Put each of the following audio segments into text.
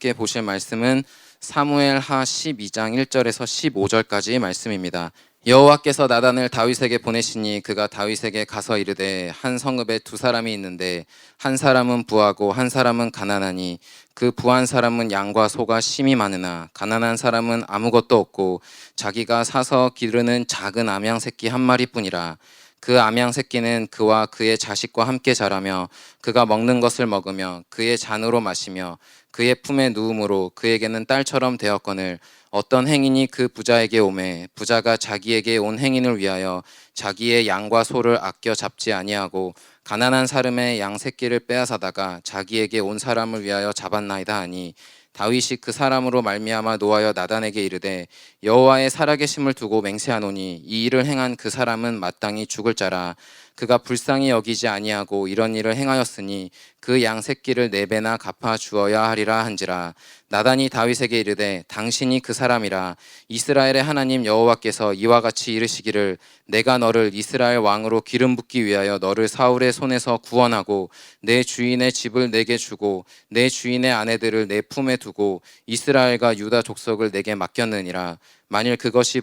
함께 보실 말씀은 사무엘하 12장 1절에서 15절까지 말씀입니다. 여호와께서 나단을 다윗에게 보내시니 그가 다윗에게 가서 이르되 한 성읍에 두 사람이 있는데 한 사람은 부하고 한 사람은 가난하니 그 부한 사람은 양과 소가 심이 많으나 가난한 사람은 아무것도 없고 자기가 사서 기르는 작은 암양 새끼 한 마리뿐이라. 그 암양 새끼는 그와 그의 자식과 함께 자라며 그가 먹는 것을 먹으며 그의 잔으로 마시며 그의 품에 누움으로 그에게는 딸처럼 되었거늘 어떤 행인이 그 부자에게 오매 부자가 자기에게 온 행인을 위하여 자기의 양과 소를 아껴 잡지 아니하고 가난한 사람의 양 새끼를 빼앗아다가 자기에게 온 사람을 위하여 잡았나이다 하니 다윗이 그 사람으로 말미암아 노하여 나단에게 이르되 여호와의 살아계심을 두고 맹세하노니 이 일을 행한 그 사람은 마땅히 죽을 자라. 그가 불쌍히 여기지 아니하고 이런 일을 행하였으니 그 양 새끼를 4배나 갚아 주어야 하리라 한지라. 나단이 다윗에게 이르되 당신이 그 사람이라. 이스라엘의 하나님 여호와께서 이와 같이 이르시기를 내가 너를 이스라엘 왕으로 기름 붓기 위하여 너를 사울의 손에서 구원하고 내 주인의 집을 내게 주고 내 주인의 아내들을 내 품에 두고 이스라엘과 유다 족속을 내게 맡겼느니라. 만일 그것이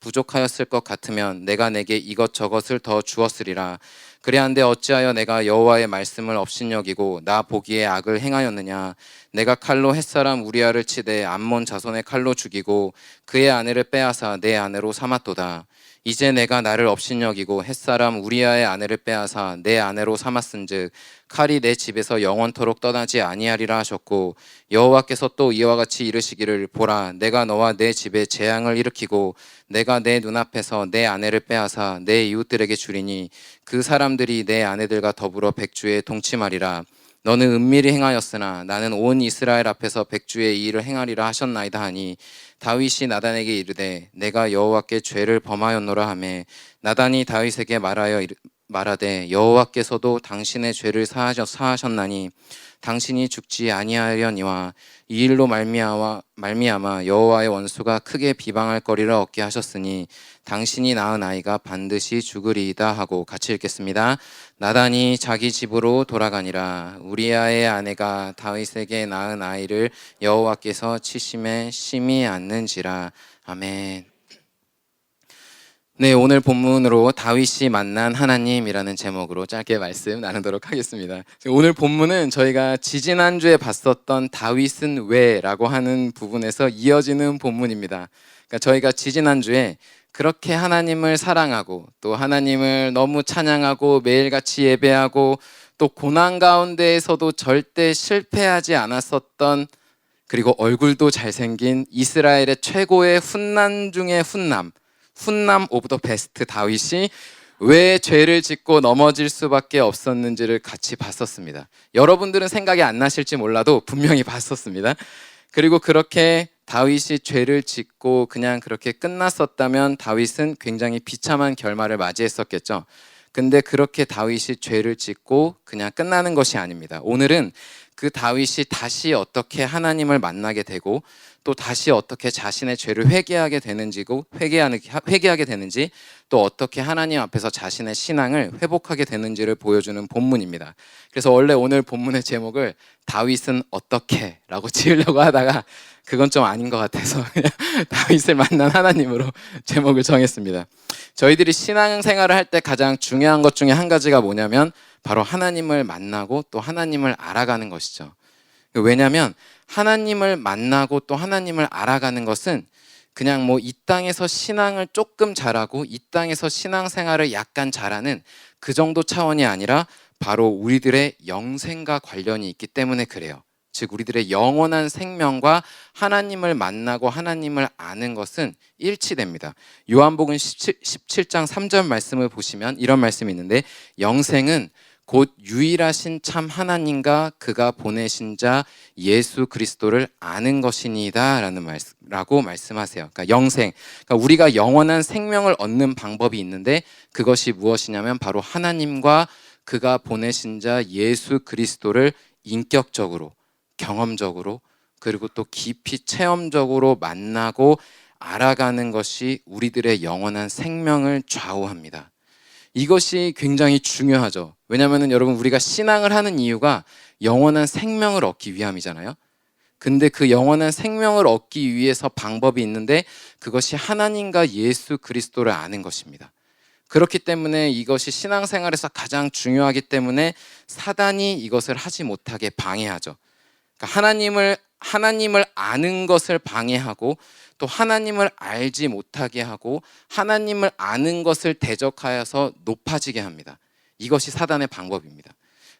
부족하였을 것 같으면 내가 내게 이것저것을 더 주었으리라. 그리한데 어찌하여 내가 여호와의 말씀을 업신여기고 나 보기에 악을 행하였느냐. 내가 칼로 햇사람 우리아를 치되 암몬 자손의 칼로 죽이고 그의 아내를 빼앗아 내 아내로 삼았도다. 이제 내가 나를 업신여기고 햇사람 우리아의 아내를 빼앗아 내 아내로 삼았은즉 칼이 내 집에서 영원토록 떠나지 아니하리라 하셨고 여호와께서 또 이와 같이 이르시기를 보라 내가 너와 내 집에 재앙을 일으키고 내가 내 눈앞에서 내 아내를 빼앗아 내 이웃들에게 주리니 그 사람들이 내 아내들과 더불어 백주에 동침하리라. 너는 은밀히 행하였으나 나는 온 이스라엘 앞에서 백주의 이 일을 행하리라 하셨나이다 하니 다윗이 나단에게 이르되 내가 여호와께 죄를 범하였노라 하매 나단이 다윗에게 말하되 여호와께서도 당신의 죄를 사하셨나니 당신이 죽지 아니하려니와 이 일로 말미암아 여호와의 원수가 크게 비방할 거리를 얻게 하셨으니 당신이 낳은 아이가 반드시 죽으리이다 하고 같이 읽겠습니다. 나단이 자기 집으로 돌아가니라. 우리아의 아내가 다윗에게 낳은 아이를 여호와께서 치심에 심히 않는지라. 아멘. 네, 오늘 본문으로 다윗이 만난 하나님이라는 제목으로 짧게 말씀 나누도록 하겠습니다. 오늘 본문은 저희가 지지난주에 봤었던 다윗은 왜라고 하는 부분에서 이어지는 본문입니다. 그러니까 저희가 지지난주에 그렇게 하나님을 사랑하고 또 하나님을 너무 찬양하고 매일같이 예배하고 또 고난 가운데에서도 절대 실패하지 않았었던 그리고 얼굴도 잘생긴 이스라엘의 최고의 훈남 중의 훈남 오브 더 베스트 다윗이 왜 죄를 짓고 넘어질 수밖에 없었는지를 같이 봤었습니다. 여러분들은 생각이 안 나실지 몰라도 분명히 봤었습니다. 그리고 그렇게 다윗이 죄를 짓고 그냥 그렇게 끝났었다면 다윗은 굉장히 비참한 결말을 맞이했었겠죠. 근데 그렇게 다윗이 죄를 짓고 그냥 끝나는 것이 아닙니다. 오늘은 그 다윗이 다시 어떻게 하나님을 만나게 되고 또 다시 어떻게 자신의 죄를 회개하게 되는지 또 어떻게 하나님 앞에서 자신의 신앙을 회복하게 되는지를 보여주는 본문입니다. 그래서 원래 오늘 본문의 제목을 다윗은 어떻게 라고 지으려고 하다가 그건 좀 아닌 것 같아서 다윗을 만난 하나님으로 제목을 정했습니다. 저희들이 신앙생활을 할 때 가장 중요한 것 중에 한 가지가 뭐냐면 바로 하나님을 만나고 또 하나님을 알아가는 것이죠. 왜냐하면 하나님을 만나고 또 하나님을 알아가는 것은 그냥 뭐 이 땅에서 신앙을 조금 잘하고 이 땅에서 신앙생활을 약간 잘하는 그 정도 차원이 아니라 바로 우리들의 영생과 관련이 있기 때문에 그래요. 즉 우리들의 영원한 생명과 하나님을 만나고 하나님을 아는 것은 일치됩니다. 요한복음 17장 3절 말씀을 보시면 이런 말씀이 있는데 영생은 곧 유일하신 참 하나님과 그가 보내신 자 예수 그리스도를 아는 것이니이다 라고 말씀하세요. 그러니까 영생, 그러니까 우리가 영원한 생명을 얻는 방법이 있는데 그것이 무엇이냐면 바로 하나님과 그가 보내신 자 예수 그리스도를 인격적으로 경험적으로 그리고 또 깊이 체험적으로 만나고 알아가는 것이 우리들의 영원한 생명을 좌우합니다. 이것이 굉장히 중요하죠. 왜냐하면 여러분 우리가 신앙을 하는 이유가 영원한 생명을 얻기 위함이잖아요. 근데 그 영원한 생명을 얻기 위해서 방법이 있는데 그것이 하나님과 예수 그리스도를 아는 것입니다. 그렇기 때문에 이것이 신앙생활에서 가장 중요하기 때문에 사단이 이것을 하지 못하게 방해하죠. 그러니까 하나님을 아는 것을 방해하고 또 하나님을 알지 못하게 하고 하나님을 아는 것을 대적하여서 높아지게 합니다. 이것이 사단의 방법입니다.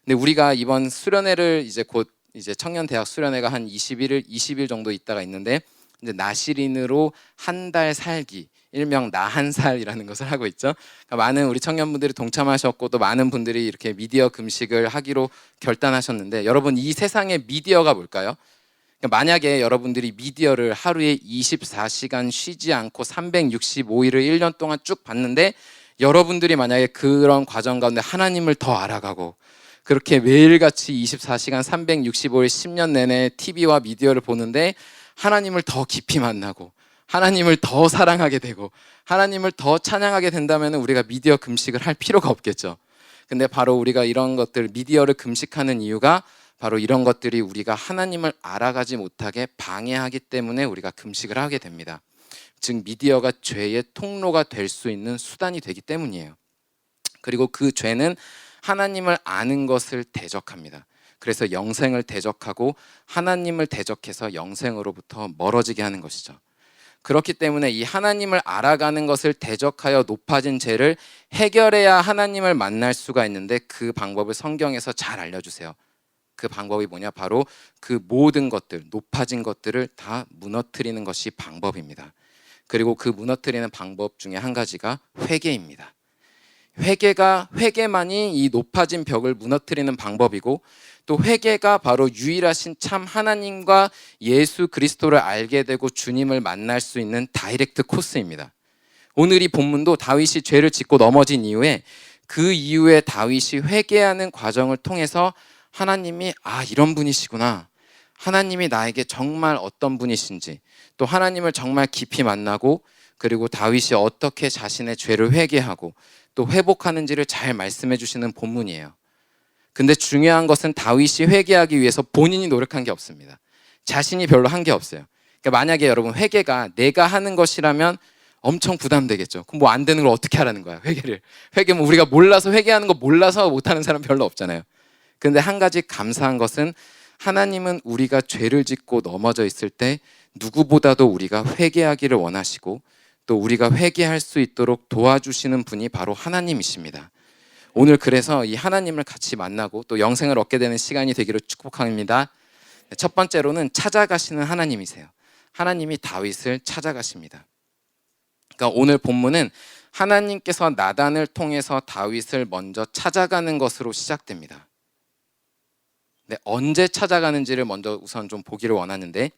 근데 우리가 이번 수련회를 곧 청년 대학 수련회가 한 20일 정도 있다가 있는데 이제 나시린으로 한 달 살기, 일명 나 한 살이라는 것을 하고 있죠. 그러니까 많은 우리 청년분들이 동참하셨고 또 많은 분들이 이렇게 미디어 금식을 하기로 결단하셨는데 여러분 이 세상의 미디어가 뭘까요? 그러니까 만약에 여러분들이 미디어를 하루에 24시간 쉬지 않고 365일을 1년 동안 쭉 봤는데 여러분들이 만약에 그런 과정 가운데 하나님을 더 알아가고 그렇게 매일같이 24시간 365일 10년 내내 TV와 미디어를 보는데 하나님을 더 깊이 만나고 하나님을 더 사랑하게 되고 하나님을 더 찬양하게 된다면 우리가 미디어 금식을 할 필요가 없겠죠. 근데 바로 우리가 이런 것들 미디어를 금식하는 이유가 바로 이런 것들이 우리가 하나님을 알아가지 못하게 방해하기 때문에 우리가 금식을 하게 됩니다. 즉 미디어가 죄의 통로가 될 수 있는 수단이 되기 때문이에요. 그리고 그 죄는 하나님을 아는 것을 대적합니다. 그래서 영생을 대적하고 하나님을 대적해서 영생으로부터 멀어지게 하는 것이죠. 그렇기 때문에 이 하나님을 알아가는 것을 대적하여 높아진 죄를 해결해야 하나님을 만날 수가 있는데 그 방법을 성경에서 잘 알려주세요. 그 방법이 뭐냐? 바로 그 모든 것들, 높아진 것들을 다 무너뜨리는 것이 방법입니다. 그리고 그 무너뜨리는 방법 중에 한 가지가 회개입니다. 회개만이 이 높아진 벽을 무너뜨리는 방법이고 또 회개가 바로 유일하신 참 하나님과 예수 그리스도를 알게 되고 주님을 만날 수 있는 다이렉트 코스입니다. 오늘 이 본문도 다윗이 죄를 짓고 넘어진 이후에 그 이후에 다윗이 회개하는 과정을 통해서 하나님이 이런 분이시구나, 하나님이 나에게 정말 어떤 분이신지 또 하나님을 정말 깊이 만나고 그리고 다윗이 어떻게 자신의 죄를 회개하고 또 회복하는지를 잘 말씀해 주시는 본문이에요. 근데 중요한 것은 다윗이 회개하기 위해서 본인이 노력한 게 없습니다. 자신이 별로 한 게 없어요. 그러니까 만약에 여러분 회개가 내가 하는 것이라면 엄청 부담되겠죠. 그럼 뭐 안 되는 걸 어떻게 하라는 거야, 회개를. 회개면 우리가 몰라서 회개하는 거 몰라서 못하는 사람 별로 없잖아요. 근데 한 가지 감사한 것은 하나님은 우리가 죄를 짓고 넘어져 있을 때 누구보다도 우리가 회개하기를 원하시고 또 우리가 회개할 수 있도록 도와주시는 분이 바로 하나님이십니다. 오늘 그래서 이 하나님을 같이 만나고 또 영생을 얻게 되는 시간이 되기를 축복합니다. 첫 번째로는 찾아가시는 하나님이세요. 하나님이 다윗을 찾아가십니다. 그러니까 오늘 본문은 하나님께서 나단을 통해서 다윗을 먼저 찾아가는 것으로 시작됩니다. 네, 언제 찾아가는지를 먼저 우선 좀 보기를 원하는데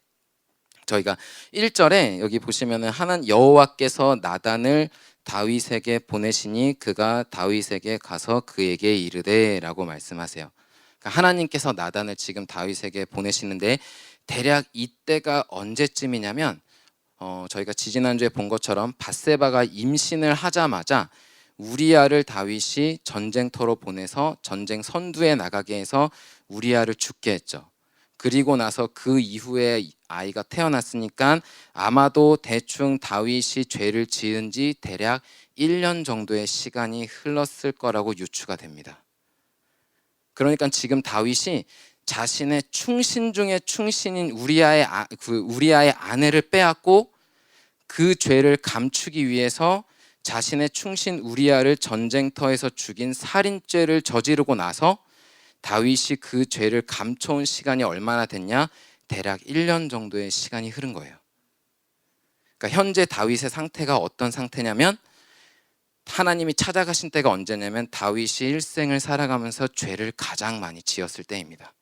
저희가 1절에 여기 보시면은 여호와께서 나단을 다윗에게 보내시니 그가 다윗에게 가서 그에게 이르되라고 말씀하세요. 그러니까 하나님께서 나단을 지금 다윗에게 보내시는데 대략 이때가 언제쯤이냐면 저희가 지지난주에 본 것처럼 밧세바가 임신을 하자마자 우리아를 다윗이 전쟁터로 보내서 전쟁 선두에 나가게 해서 우리아를 죽게 했죠. 그리고 나서 그 이후에 아이가 태어났으니까 아마도 대충 다윗이 죄를 지은 지 대략 1년 정도의 시간이 흘렀을 거라고 유추가 됩니다. 그러니까 지금 다윗이 자신의 충신 중에 충신인 우리아의 아내를 빼앗고 그 죄를 감추기 위해서 자신의 충신 우리아를 전쟁터에서 죽인 살인죄를 저지르고 나서 다윗이 그 죄를 감춰온 시간이 얼마나 됐냐? 대략 1년 정도의 시간이 흐른 거예요. 그러니까 현재 다윗의 상태가 어떤 상태냐면 하나님이 찾아가신 때가 언제냐면 다윗이 일생을 살아가면서 죄를 가장 많이 지었을 때입니다.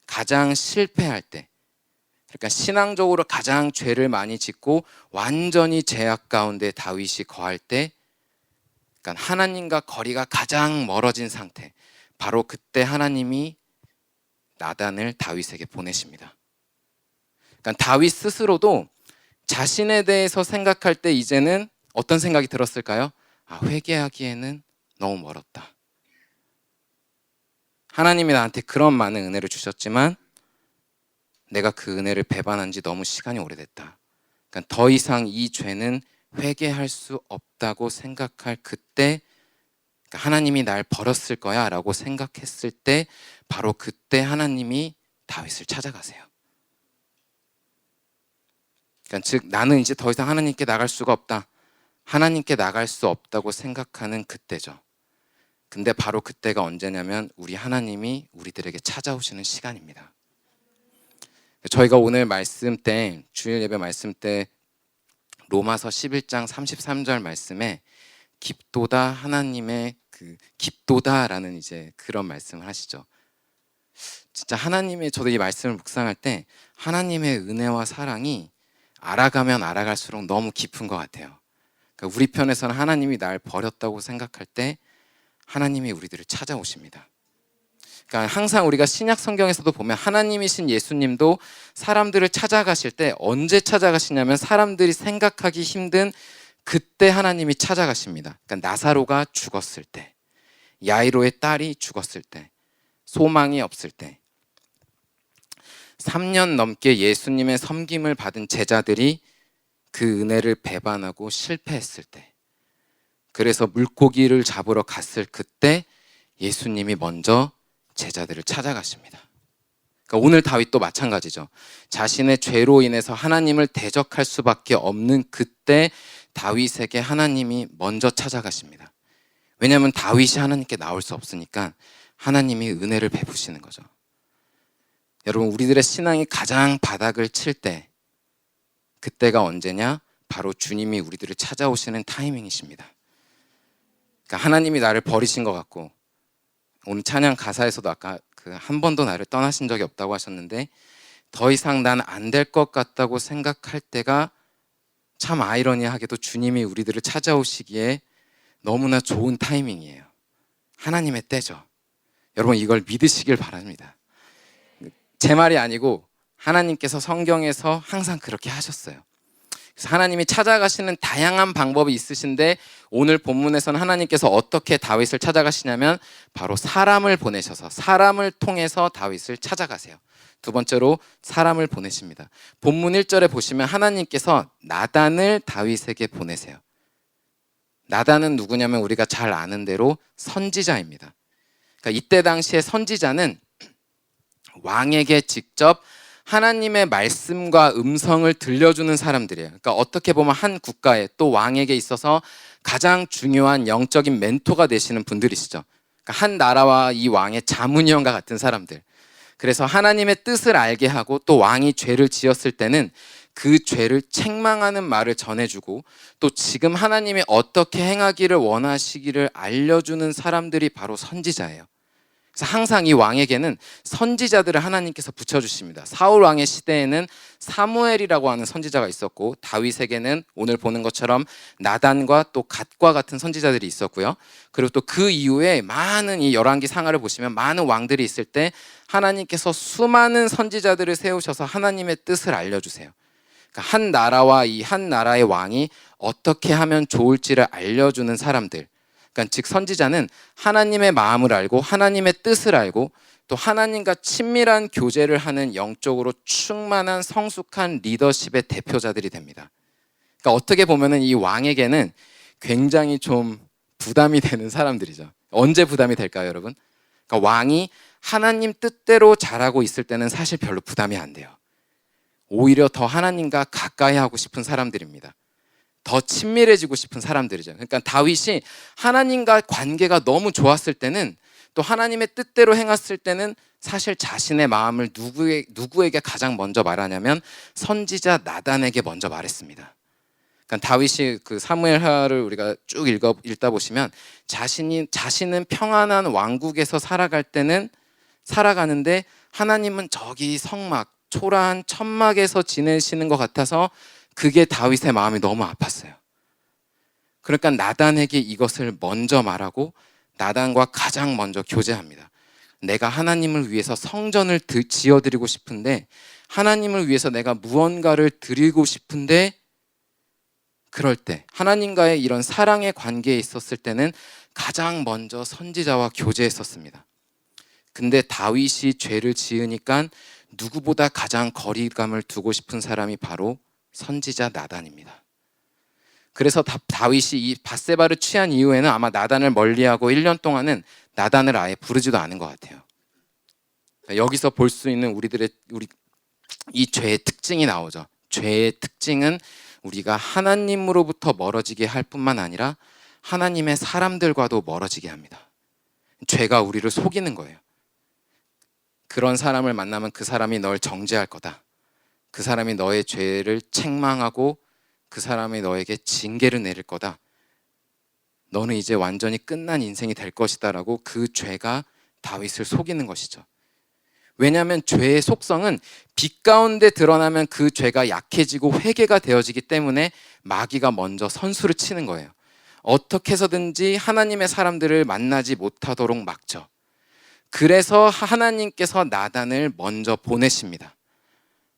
가장 실패할 때, 그러니까 신앙적으로 가장 죄를 많이 짓고 완전히 죄악 가운데 다윗이 거할 때, 그러니까 하나님과 거리가 가장 멀어진 상태, 바로 그때 하나님이 나단을 다윗에게 보내십니다. 그러니까 다윗 스스로도 자신에 대해서 생각할 때 이제는 어떤 생각이 들었을까요? 회개하기에는 너무 멀었다. 하나님이 나한테 그런 많은 은혜를 주셨지만 내가 그 은혜를 배반한 지 너무 시간이 오래됐다. 그러니까 더 이상 이 죄는 회개할 수 없다고 생각할 그때, 그러니까 하나님이 날 버렸을 거야 라고 생각했을 때 바로 그때 하나님이 다윗을 찾아가세요. 그러니까 즉 나는 이제 더 이상 하나님께 나갈 수가 없다. 하나님께 나갈 수 없다고 생각하는 그때죠. 근데 바로 그때가 언제냐면 우리 하나님이 우리들에게 찾아오시는 시간입니다. 저희가 오늘 말씀 때, 주일 예배 말씀 때 로마서 11장 33절 말씀에 깊도다 하나님의 그 깊도다라는 이제 그런 말씀을 하시죠. 진짜 하나님의, 저도 이 말씀을 묵상할 때 하나님의 은혜와 사랑이 알아가면 알아갈수록 너무 깊은 것 같아요. 그러니까 우리 편에서는 하나님이 날 버렸다고 생각할 때 하나님이 우리들을 찾아오십니다. 그러니까 항상 우리가 신약 성경에서도 보면 하나님이신 예수님도 사람들을 찾아가실 때 언제 찾아가시냐면 사람들이 생각하기 힘든 그때 하나님이 찾아가십니다. 그러니까 나사로가 죽었을 때, 야이로의 딸이 죽었을 때, 소망이 없을 때, 3년 넘게 예수님의 섬김을 받은 제자들이 그 은혜를 배반하고 실패했을 때, 그래서 물고기를 잡으러 갔을 그때 예수님이 먼저 제자들을 찾아가십니다. 그러니까 오늘 다윗도 마찬가지죠. 자신의 죄로 인해서 하나님을 대적할 수밖에 없는 그때 다윗에게 하나님이 먼저 찾아가십니다. 왜냐하면 다윗이 하나님께 나올 수 없으니까 하나님이 은혜를 베푸시는 거죠. 여러분, 우리들의 신앙이 가장 바닥을 칠 때, 그때가 언제냐? 바로 주님이 우리들을 찾아오시는 타이밍이십니다. 그러니까 하나님이 나를 버리신 것 같고, 오늘 찬양 가사에서도 아까 그 한 번도 나를 떠나신 적이 없다고 하셨는데, 더 이상 난 안 될 것 같다고 생각할 때가 참 아이러니하게도 주님이 우리들을 찾아오시기에 너무나 좋은 타이밍이에요. 하나님의 때죠. 여러분, 이걸 믿으시길 바랍니다. 제 말이 아니고 하나님께서 성경에서 항상 그렇게 하셨어요. 그래서 하나님이 찾아가시는 다양한 방법이 있으신데 오늘 본문에서는 하나님께서 어떻게 다윗을 찾아가시냐면 바로 사람을 보내셔서 사람을 통해서 다윗을 찾아가세요. 두 번째로 사람을 보내십니다. 본문 1절에 보시면 하나님께서 나단을 다윗에게 보내세요. 나단은 누구냐면 우리가 잘 아는 대로 선지자입니다. 그러니까 이때 당시에 선지자는 왕에게 직접 하나님의 말씀과 음성을 들려주는 사람들이에요. 그러니까 어떻게 보면 한 국가에 또 왕에게 있어서 가장 중요한 영적인 멘토가 되시는 분들이시죠. 그러니까 한 나라와 이 왕의 자문위원과 같은 사람들. 그래서 하나님의 뜻을 알게 하고 또 왕이 죄를 지었을 때는 그 죄를 책망하는 말을 전해주고 또 지금 하나님이 어떻게 행하기를 원하시기를 알려주는 사람들이 바로 선지자예요. 그래서 항상 이 왕에게는 선지자들을 하나님께서 붙여주십니다. 사울 왕의 시대에는 사무엘이라고 하는 선지자가 있었고 다윗에게는 오늘 보는 것처럼 나단과 또 갓과 같은 선지자들이 있었고요. 그리고 또 그 이후에 많은 이 열왕기 상하를 보시면 많은 왕들이 있을 때 하나님께서 수많은 선지자들을 세우셔서 하나님의 뜻을 알려주세요. 그러니까 한 나라와 이 한 나라의 왕이 어떻게 하면 좋을지를 알려주는 사람들, 그러니까 즉 선지자는 하나님의 마음을 알고 하나님의 뜻을 알고 또 하나님과 친밀한 교제를 하는 영적으로 충만한 성숙한 리더십의 대표자들이 됩니다. 그러니까 어떻게 보면은 이 왕에게는 굉장히 좀 부담이 되는 사람들이죠. 언제 부담이 될까요, 여러분? 그러니까 왕이 하나님 뜻대로 잘하고 있을 때는 사실 별로 부담이 안 돼요. 오히려 더 하나님과 가까이 하고 싶은 사람들입니다. 더 친밀해지고 싶은 사람들이죠. 그러니까 다윗이 하나님과 관계가 너무 좋았을 때는 또 하나님의 뜻대로 행했을 때는 사실 자신의 마음을 누구에게 가장 먼저 말하냐면 선지자 나단에게 먼저 말했습니다. 그러니까 다윗이 그 사무엘하를 우리가 쭉 읽다 보시면 자신은 평안한 왕국에서 살아갈 때는 살아가는데 하나님은 저기 성막 초라한 천막에서 지내시는 것 같아서 그게 다윗의 마음이 너무 아팠어요. 그러니까 나단에게 이것을 먼저 말하고 나단과 가장 먼저 교제합니다. 내가 하나님을 위해서 성전을 지어드리고 싶은데 하나님을 위해서 내가 무언가를 드리고 싶은데 그럴 때 하나님과의 이런 사랑의 관계에 있었을 때는 가장 먼저 선지자와 교제했었습니다. 근데 다윗이 죄를 지으니까 누구보다 가장 거리감을 두고 싶은 사람이 바로 선지자 나단입니다. 그래서 다윗이 이 밧세바를 취한 이후에는 아마 나단을 멀리하고 1년 동안은 나단을 아예 부르지도 않은 것 같아요. 여기서 볼 수 있는 이 죄의 특징이 나오죠. 죄의 특징은 우리가 하나님으로부터 멀어지게 할 뿐만 아니라 하나님의 사람들과도 멀어지게 합니다. 죄가 우리를 속이는 거예요. 그런 사람을 만나면 그 사람이 널 정죄할 거다. 그 사람이 너의 죄를 책망하고 그 사람이 너에게 징계를 내릴 거다. 너는 이제 완전히 끝난 인생이 될 것이다 라고 그 죄가 다윗을 속이는 것이죠. 왜냐하면 죄의 속성은 빛 가운데 드러나면 그 죄가 약해지고 회개가 되어지기 때문에 마귀가 먼저 선수를 치는 거예요. 어떻게 해서든지 하나님의 사람들을 만나지 못하도록 막죠. 그래서 하나님께서 나단을 먼저 보내십니다.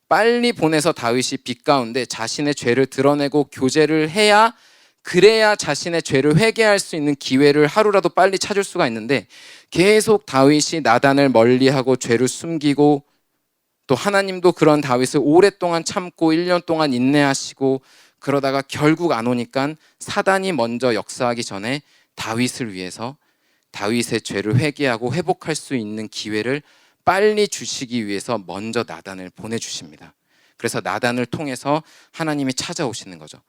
빨리 보내서 다윗이 빛 가운데 자신의 죄를 드러내고 교제를 해야, 그래야 자신의 죄를 회개할 수 있는 기회를 하루라도 빨리 찾을 수가 있는데, 계속 다윗이 나단을 멀리하고 죄를 숨기고, 또 하나님도 그런 다윗을 오랫동안 참고 1년 동안 인내하시고, 그러다가 결국 안 오니까 사단이 먼저 역사하기 전에 다윗을 위해서 다윗의 죄를 회개하고 회복할 수 있는 기회를 빨리 주시기 위해서 먼저 나단을 보내주십니다. 그래서 나단을 통해서 하나님이 찾아오시는 거죠.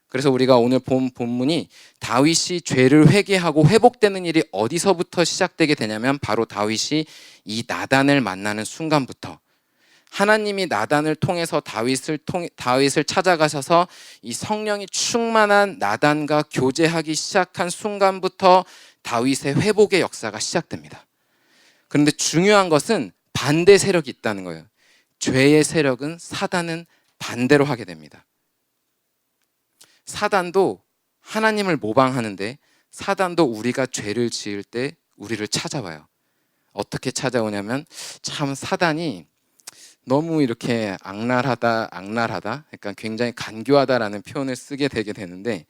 그래서 우리가 오늘 본 본문이 다윗이 죄를 회개하고 회복되는 일이 어디서부터 시작되게 되냐면 바로 다윗이 이 나단을 만나는 순간부터, 하나님이 나단을 통해서 다윗을 찾아가셔서 이 성령이 충만한 나단과 교제하기 시작한 순간부터 다윗의 회복의 역사가 시작됩니다. 그런데 중요한 것은 반대 세력이 있다는 거예요. 죄의 세력은, 사단은 반대로 하게 됩니다. 사단도 하나님을 모방하는데, 사단도 우리가 죄를 지을 때 우리를 찾아와요. 어떻게 찾아오냐면, 참 사단이 너무 이렇게 악랄하다, 그러니까 굉장히 간교하다라는 표현을 쓰게 되게 되는데,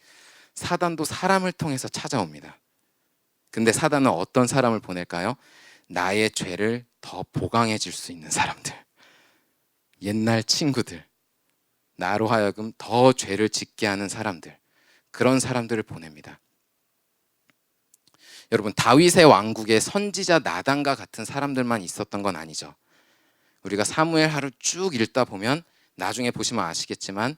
사단도 사람을 통해서 찾아옵니다. 근데 사단은 어떤 사람을 보낼까요? 나의 죄를 더 보강해 줄 수 있는 사람들, 옛날 친구들, 나로 하여금 더 죄를 짓게 하는 사람들, 그런 사람들을 보냅니다. 여러분, 다윗의 왕국에 선지자 나단과 같은 사람들만 있었던 건 아니죠. 우리가 사무엘하를 쭉 읽다 보면 나중에 보시면 아시겠지만,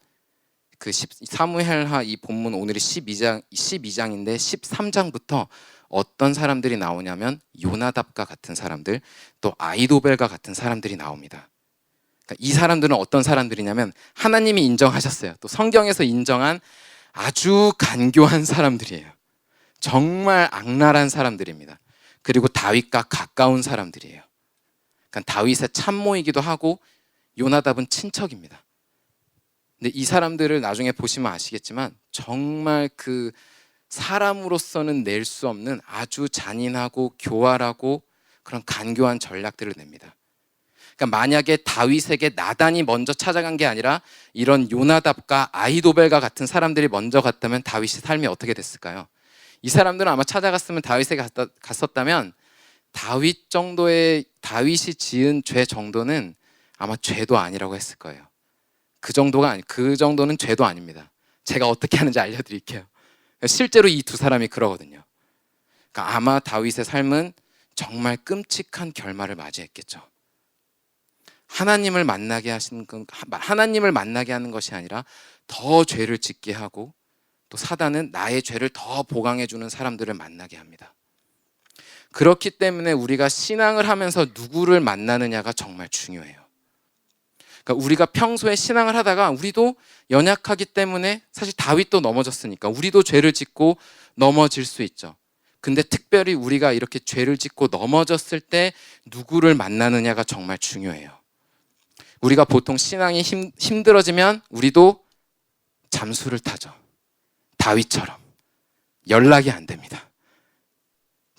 그 사무엘하 이 본문 오늘이 12장인데 13장부터 어떤 사람들이 나오냐면 요나답과 같은 사람들, 또 아히도벨과 같은 사람들이 나옵니다. 그러니까 이 사람들은 어떤 사람들이냐면 하나님이 인정하셨어요. 또 성경에서 인정한 아주 간교한 사람들이에요. 정말 악랄한 사람들입니다. 그리고 다윗과 가까운 사람들이에요. 그러니까 다윗의 참모이기도 하고 요나답은 친척입니다. 근데 이 사람들을 나중에 보시면 아시겠지만 정말 그 사람으로서는 낼 수 없는 아주 잔인하고 교활하고 그런 간교한 전략들을 냅니다. 그러니까 만약에 다윗에게 나단이 먼저 찾아간 게 아니라 이런 요나답과 아히도벨과 같은 사람들이 먼저 갔다면 다윗의 삶이 어떻게 됐을까요? 이 사람들은 아마 찾아갔으면 다윗에게 갔었다면 다윗이 지은 죄 정도는 아마 죄도 아니라고 했을 거예요. 그 정도는 죄도 아닙니다. 제가 어떻게 하는지 알려드릴게요. 실제로 이 두 사람이 그러거든요. 그러니까 아마 다윗의 삶은 정말 끔찍한 결말을 맞이했겠죠. 하나님을 만나게 하는 것이 아니라 더 죄를 짓게 하고, 또 사단은 나의 죄를 더 보강해주는 사람들을 만나게 합니다. 그렇기 때문에 우리가 신앙을 하면서 누구를 만나느냐가 정말 중요해요. 그러니까 우리가 평소에 신앙을 하다가 우리도 연약하기 때문에, 사실 다윗도 넘어졌으니까 우리도 죄를 짓고 넘어질 수 있죠. 근데 특별히 우리가 이렇게 죄를 짓고 넘어졌을 때 누구를 만나느냐가 정말 중요해요. 우리가 보통 신앙이 힘들어지면 우리도 잠수를 타죠. 다윗처럼 연락이 안 됩니다.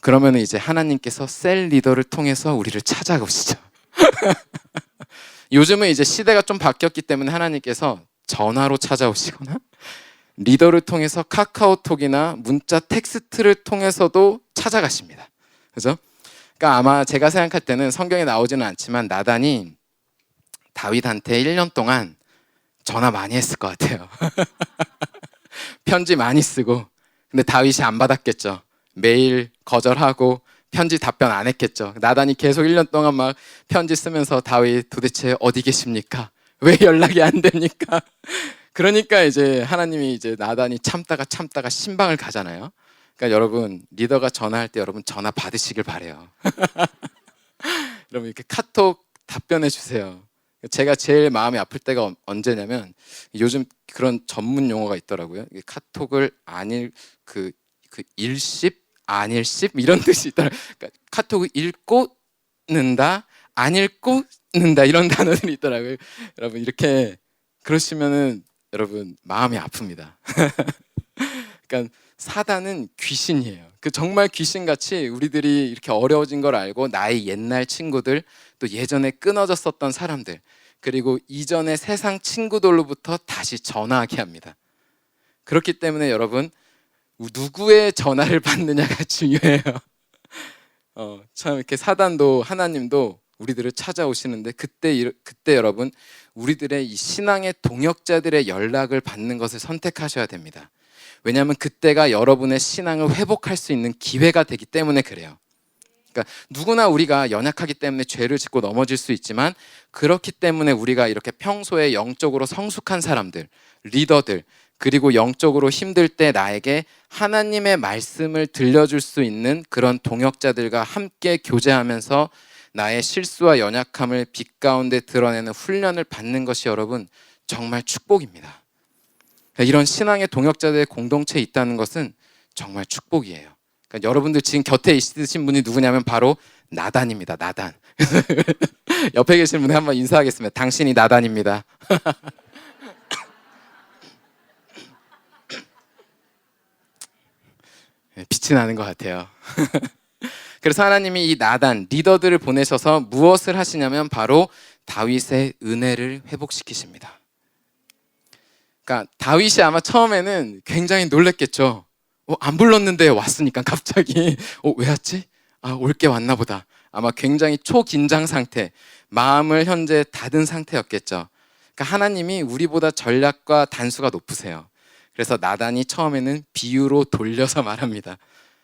그러면 이제 하나님께서 셀 리더를 통해서 우리를 찾아오시죠. 요즘은 이제 시대가 좀 바뀌었기 때문에 하나님께서 전화로 찾아오시거나 리더를 통해서 카카오톡이나 문자 텍스트를 통해서도 찾아가십니다. 그죠? 그러니까 아마 제가 생각할 때는 성경에 나오지는 않지만 나단이 다윗한테 1년 동안 전화 많이 했을 것 같아요. 편지 많이 쓰고. 근데 다윗이 안 받았겠죠. 매일 거절하고 편지 답변 안 했겠죠. 나단이 계속 1년 동안 막 편지 쓰면서 다윗 도대체 어디 계십니까? 왜 연락이 안 됩니까? 그러니까 이제 하나님이 이제 나단이 참다가 신방을 가잖아요. 그러니까 여러분 리더가 전화할 때 여러분 전화 받으시길 바래요. 여러분 이렇게 카톡 답변해 주세요. 제가 제일 마음이 아플 때가 언제냐면 요즘 그런 전문 용어가 있더라고요. 카톡을 그 일십 안일십 이런 뜻이 있더라고요. 그러니까 카톡을 읽고 는다 안 읽고 는다 이런 단어들이 있더라고요. 여러분 이렇게 그러시면은 여러분 마음이 아픕니다. 그러니까 사단은 귀신이에요. 그 정말 귀신같이 우리들이 이렇게 어려워진 걸 알고 나의 옛날 친구들 또 예전에 끊어졌었던 사람들 그리고 이전의 세상 친구들로부터 다시 전화하게 합니다. 그렇기 때문에 여러분 누구의 전화를 받느냐가 중요해요. 참 이렇게 사단도 하나님도 우리들을 찾아오시는데 그때 여러분 우리들의 이 신앙의 동역자들의 연락을 받는 것을 선택하셔야 됩니다. 왜냐하면 그때가 여러분의 신앙을 회복할 수 있는 기회가 되기 때문에 그래요. 그러니까 누구나 우리가 연약하기 때문에 죄를 짓고 넘어질 수 있지만 그렇기 때문에 우리가 이렇게 평소에 영적으로 성숙한 사람들, 리더들 그리고 영적으로 힘들 때 나에게 하나님의 말씀을 들려줄 수 있는 그런 동역자들과 함께 교제하면서 나의 실수와 연약함을 빛 가운데 드러내는 훈련을 받는 것이 여러분 정말 축복입니다. 이런 신앙의 동역자들의 공동체에 있다는 것은 정말 축복이에요. 그러니까 여러분들 지금 곁에 있으신 분이 누구냐면 바로 나단입니다. 나단. 옆에 계신 분에 한번 인사하겠습니다. 당신이 나단입니다. 빛이 나는 것 같아요. 그래서 하나님이 이 나단 리더들을 보내셔서 무엇을 하시냐면 바로 다윗의 은혜를 회복시키십니다. 그러니까 다윗이 아마 처음에는 굉장히 놀랬겠죠. 안 불렀는데 왔으니까 갑자기 왜 왔지? 올 게 왔나 보다. 아마 굉장히 초긴장 상태, 마음을 현재 닫은 상태였겠죠. 그러니까 하나님이 우리보다 전략과 단수가 높으세요. 그래서 나단이 처음에는 비유로 돌려서 말합니다.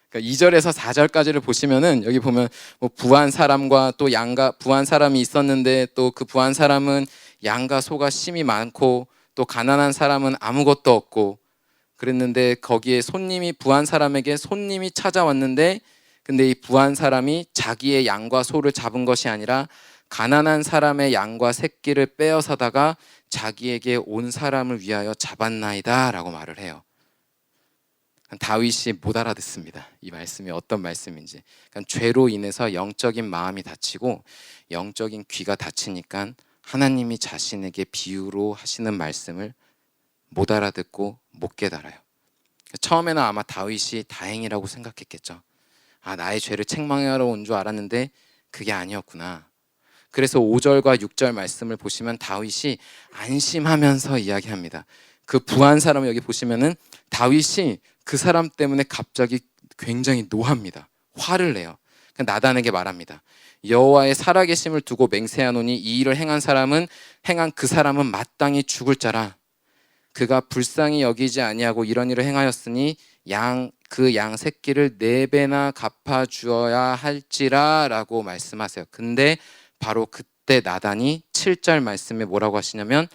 그러니까 2절에서 4절까지를 보시면은 여기 보면 부한 사람과 또 양과 부한 사람이 있었는데 또 그 부한 사람은 양과 소가 심이 많고 또 가난한 사람은 아무것도 없고 그랬는데 거기에 부한 사람에게 손님이 찾아왔는데 근데 이 부한 사람이 자기의 양과 소를 잡은 것이 아니라 가난한 사람의 양과 새끼를 빼앗아다가 자기에게 온 사람을 위하여 잡았나이다 라고 말을 해요. 다윗이 못 알아듣습니다. 이 말씀이 어떤 말씀인지. 그러니까 죄로 인해서 영적인 마음이 다치고 영적인 귀가 다치니까 하나님이 자신에게 비유로 하시는 말씀을 못 알아듣고 못 깨달아요. 처음에는 아마 다윗이 다행이라고 생각했겠죠. 나의 죄를 책망하러 온 줄 알았는데 그게 아니었구나. 그래서 5절과 6절 말씀을 보시면 다윗이 안심하면서 이야기합니다. 그 부한 사람을 여기 보시면은 다윗이 그 사람 때문에 갑자기 굉장히 노합니다. 화를 내요. 나단에게 말합니다. 여호와의 살아계심을 두고 맹세하노니 이 일을 행한 그 사람은 마땅히 죽을 자라. 그가 불쌍히 여기지 아니하고 이런 일을 행하였으니 그 양 새끼를 4배나 갚아 주어야 할지라 라고 말씀하세요. 근데 바로 그때 나단이 7절 말씀에 뭐라고 하시냐면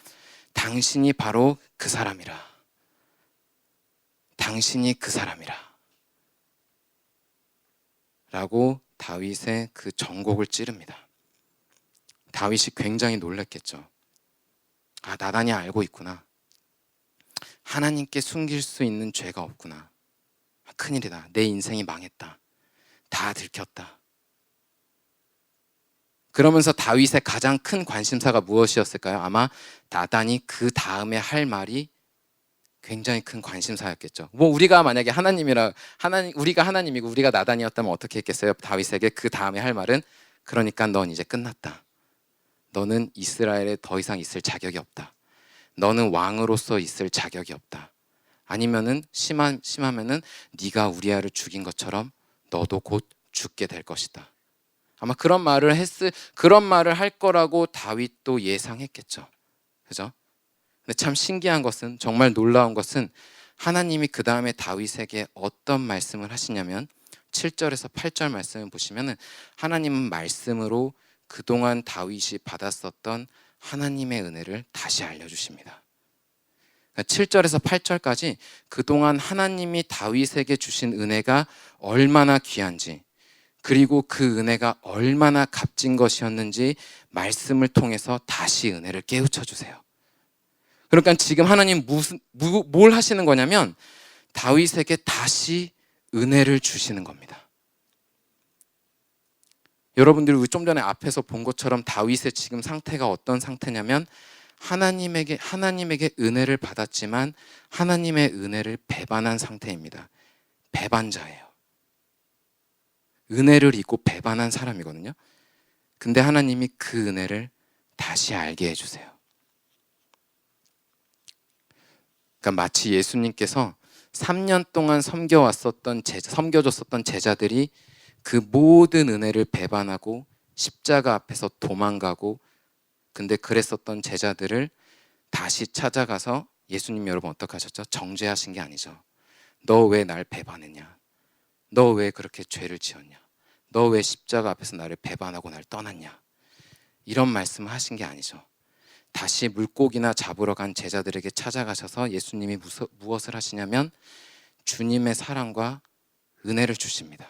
당신이 바로 그 사람이라. 당신이 그 사람이라. 라고 다윗의 그 정곡을 찌릅니다. 다윗이 굉장히 놀랐겠죠. 나단이 알고 있구나. 하나님께 숨길 수 있는 죄가 없구나. 큰일이다. 내 인생이 망했다. 다 들켰다. 그러면서 다윗의 가장 큰 관심사가 무엇이었을까요? 아마 나단이 그 다음에 할 말이 굉장히 큰 관심사였겠죠. 우리가 만약에 우리가 하나님이고 우리가 나단이었다면 어떻게 했겠어요? 다윗에게 그 다음에 할 말은 그러니까 넌 이제 끝났다. 너는 이스라엘에 더 이상 있을 자격이 없다. 너는 왕으로서 있을 자격이 없다. 아니면은 심하면은 네가 우리아를 죽인 것처럼 너도 곧 죽게 될 것이다. 아마 그런 말을 할 거라고 다윗도 예상했겠죠. 그죠? 근데 참 신기한 것은, 정말 놀라운 것은, 하나님이 그 다음에 다윗에게 어떤 말씀을 하시냐면 7절에서 8절 말씀을 보시면은 하나님은 말씀으로 그동안 다윗이 받았었던 하나님의 은혜를 다시 알려주십니다. 7절에서 8절까지 그동안 하나님이 다윗에게 주신 은혜가 얼마나 귀한지, 그리고 그 은혜가 얼마나 값진 것이었는지 말씀을 통해서 다시 은혜를 깨우쳐 주세요. 그러니까 지금 하나님 뭘 하시는 거냐면 다윗에게 다시 은혜를 주시는 겁니다. 여러분들이 좀 전에 앞에서 본 것처럼 다윗의 지금 상태가 어떤 상태냐면 하나님에게 은혜를 받았지만 하나님의 은혜를 배반한 상태입니다. 배반자예요. 은혜를 잊고 배반한 사람이거든요. 근데 하나님이 그 은혜를 다시 알게 해주세요. 그러니까 마치 예수님께서 3년 동안 섬겨줬었던 제자들이 그 모든 은혜를 배반하고 십자가 앞에서 도망가고, 근데 그랬었던 제자들을 다시 찾아가서 예수님 여러분 어떻게 하셨죠? 정죄하신 게 아니죠. 너 왜 날 배반했냐? 너 왜 그렇게 죄를 지었냐? 너 왜 십자가 앞에서 나를 배반하고 날 떠났냐? 이런 말씀을 하신 게 아니죠. 다시 물고기나 잡으러 간 제자들에게 찾아가셔서 예수님이 무엇을 하시냐면 주님의 사랑과 은혜를 주십니다.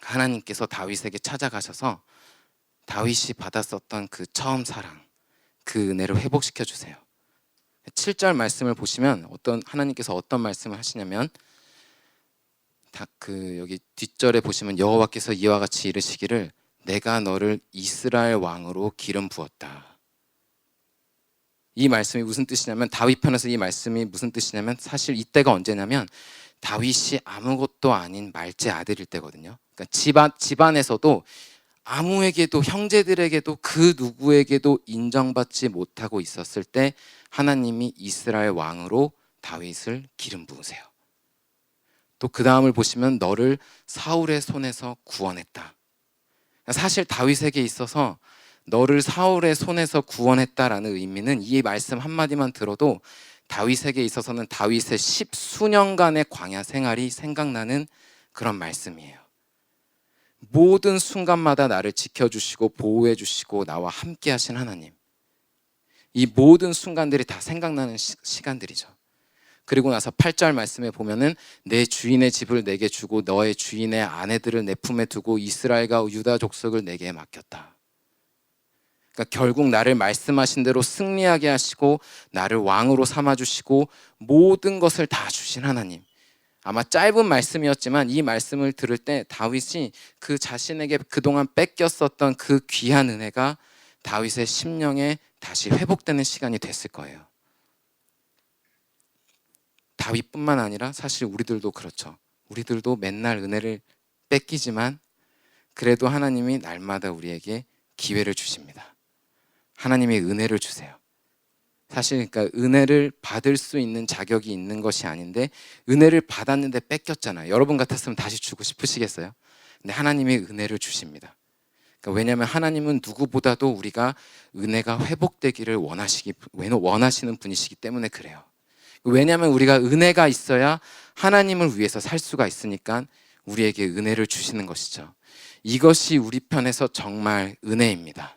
하나님께서 다윗에게 찾아가셔서 다윗이 받았었던 그 처음 사랑, 그 은혜를 회복시켜 주세요. 7절 말씀을 보시면 하나님께서 어떤 말씀을 하시냐면 여기 뒷절에 보시면 여호와께서 이와 같이 이르시기를 내가 너를 이스라엘 왕으로 기름 부었다. 이 말씀이 무슨 뜻이냐면, 다윗 편에서 이 말씀이 무슨 뜻이냐면 사실 이때가 언제냐면 다윗이 아무것도 아닌 말째 아들일 때거든요. 그러니까 집안에서도 아무에게도, 형제들에게도 그 누구에게도 인정받지 못하고 있었을 때 하나님이 이스라엘 왕으로 다윗을 기름 부으세요. 또 그 다음을 보시면 너를 사울의 손에서 구원했다. 사실 다윗에게 있어서 너를 사울의 손에서 구원했다라는 의미는 이 말씀 한마디만 들어도 다윗에게 있어서는 다윗의 10수년간의 광야 생활이 생각나는 그런 말씀이에요. 모든 순간마다 나를 지켜주시고 보호해주시고 나와 함께 하신 하나님, 이 모든 순간들이 다 생각나는 시간들이죠. 그리고 나서 8절 말씀에 보면은 내 주인의 집을 내게 주고 너의 주인의 아내들을 내 품에 두고 이스라엘과 유다 족속을 내게 맡겼다. 그러니까 결국 나를 말씀하신 대로 승리하게 하시고 나를 왕으로 삼아주시고 모든 것을 다 주신 하나님. 아마 짧은 말씀이었지만 이 말씀을 들을 때 다윗이 그 자신에게 그동안 뺏겼었던 그 귀한 은혜가 다윗의 심령에 다시 회복되는 시간이 됐을 거예요. 다윗뿐만 아니라 사실 우리들도 그렇죠. 우리들도 맨날 은혜를 뺏기지만 그래도 하나님이 날마다 우리에게 기회를 주십니다. 하나님의 은혜를 주세요. 사실 그러니까 은혜를 받을 수 있는 자격이 있는 것이 아닌데 은혜를 받았는데 뺏겼잖아요. 여러분 같았으면 다시 주고 싶으시겠어요? 근데 하나님이 은혜를 주십니다. 그러니까 왜냐하면 하나님은 누구보다도 우리가 은혜가 회복되기를 원하시는 분이시기 때문에 그래요. 왜냐하면 우리가 은혜가 있어야 하나님을 위해서 살 수가 있으니까 우리에게 은혜를 주시는 것이죠. 이것이 우리 편에서 정말 은혜입니다.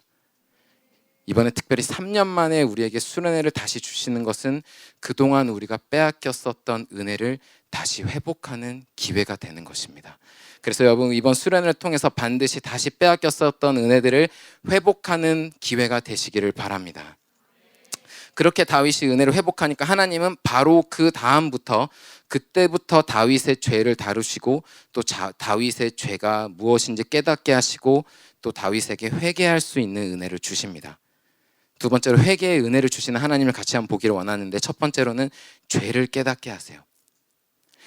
이번에 특별히 3년 만에 우리에게 수련회를 다시 주시는 것은 그동안 우리가 빼앗겼었던 은혜를 다시 회복하는 기회가 되는 것입니다. 그래서 여러분 이번 수련회를 통해서 반드시 다시 빼앗겼었던 은혜들을 회복하는 기회가 되시기를 바랍니다. 그렇게 다윗이 은혜를 회복하니까 하나님은 바로 그 다음부터 그때부터 다윗의 죄를 다루시고 또 다윗의 죄가 무엇인지 깨닫게 하시고 또 다윗에게 회개할 수 있는 은혜를 주십니다. 두 번째로 회개의 은혜를 주시는 하나님을 같이 한번 보기를 원하는데 첫 번째로는 죄를 깨닫게 하세요.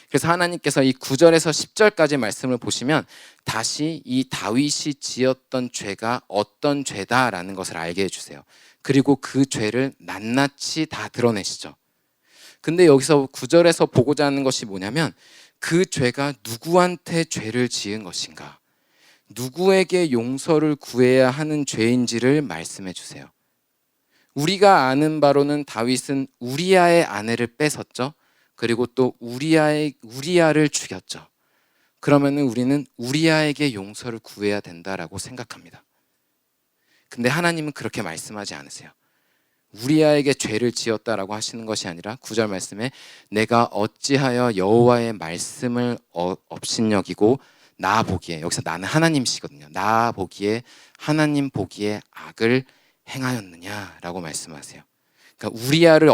그래서 하나님께서 이 9절에서 10절까지 말씀을 보시면 다시 이 다윗이 지었던 죄가 어떤 죄다라는 것을 알게 해주세요. 그리고 그 죄를 낱낱이 다 드러내시죠. 근데 여기서 9절에서 보고자 하는 것이 뭐냐면 그 죄가 누구한테 죄를 지은 것인가? 누구에게 용서를 구해야 하는 죄인지를 말씀해 주세요. 우리가 아는 바로는 다윗은 우리아의 아내를 뺏었죠. 그리고 또 우리아를 죽였죠. 그러면은 우리는 우리아에게 용서를 구해야 된다라고 생각합니다. 근데 하나님은 그렇게 말씀하지 않으세요. 우리아에게 죄를 지었다라고 하시는 것이 아니라 9절 말씀에 내가 어찌하여 여호와의 말씀을 업신여기고 나 보기에, 여기서 나는 하나님이시거든요. 나 보기에, 하나님 보기에 악을 행하였느냐라고 말씀하세요. 그러니까 우리아를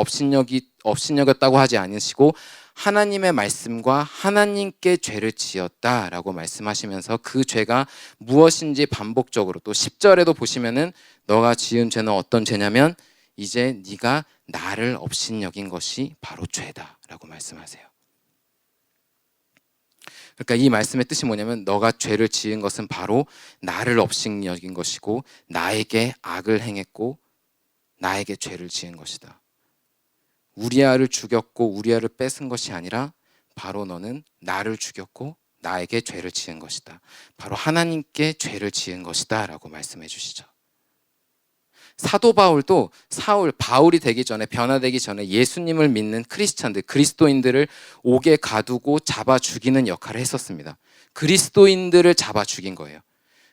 업신여겼다고 하지 않으시고 하나님의 말씀과 하나님께 죄를 지었다라고 말씀하시면서 그 죄가 무엇인지 반복적으로, 또 10절에도 보시면은 너가 지은 죄는 어떤 죄냐면 이제 네가 나를 업신여긴 것이 바로 죄다라고 말씀하세요. 그러니까 이 말씀의 뜻이 뭐냐면 너가 죄를 지은 것은 바로 나를 업신여긴 것이고 나에게 악을 행했고 나에게 죄를 지은 것이다. 우리아를 죽였고 우리아를 뺏은 것이 아니라 바로 너는 나를 죽였고 나에게 죄를 지은 것이다. 바로 하나님께 죄를 지은 것이다 라고 말씀해 주시죠. 사도 바울도 바울이 되기 전에, 변화되기 전에 예수님을 믿는 크리스찬들, 그리스도인들을 옥에 가두고 잡아 죽이는 역할을 했었습니다. 그리스도인들을 잡아 죽인 거예요.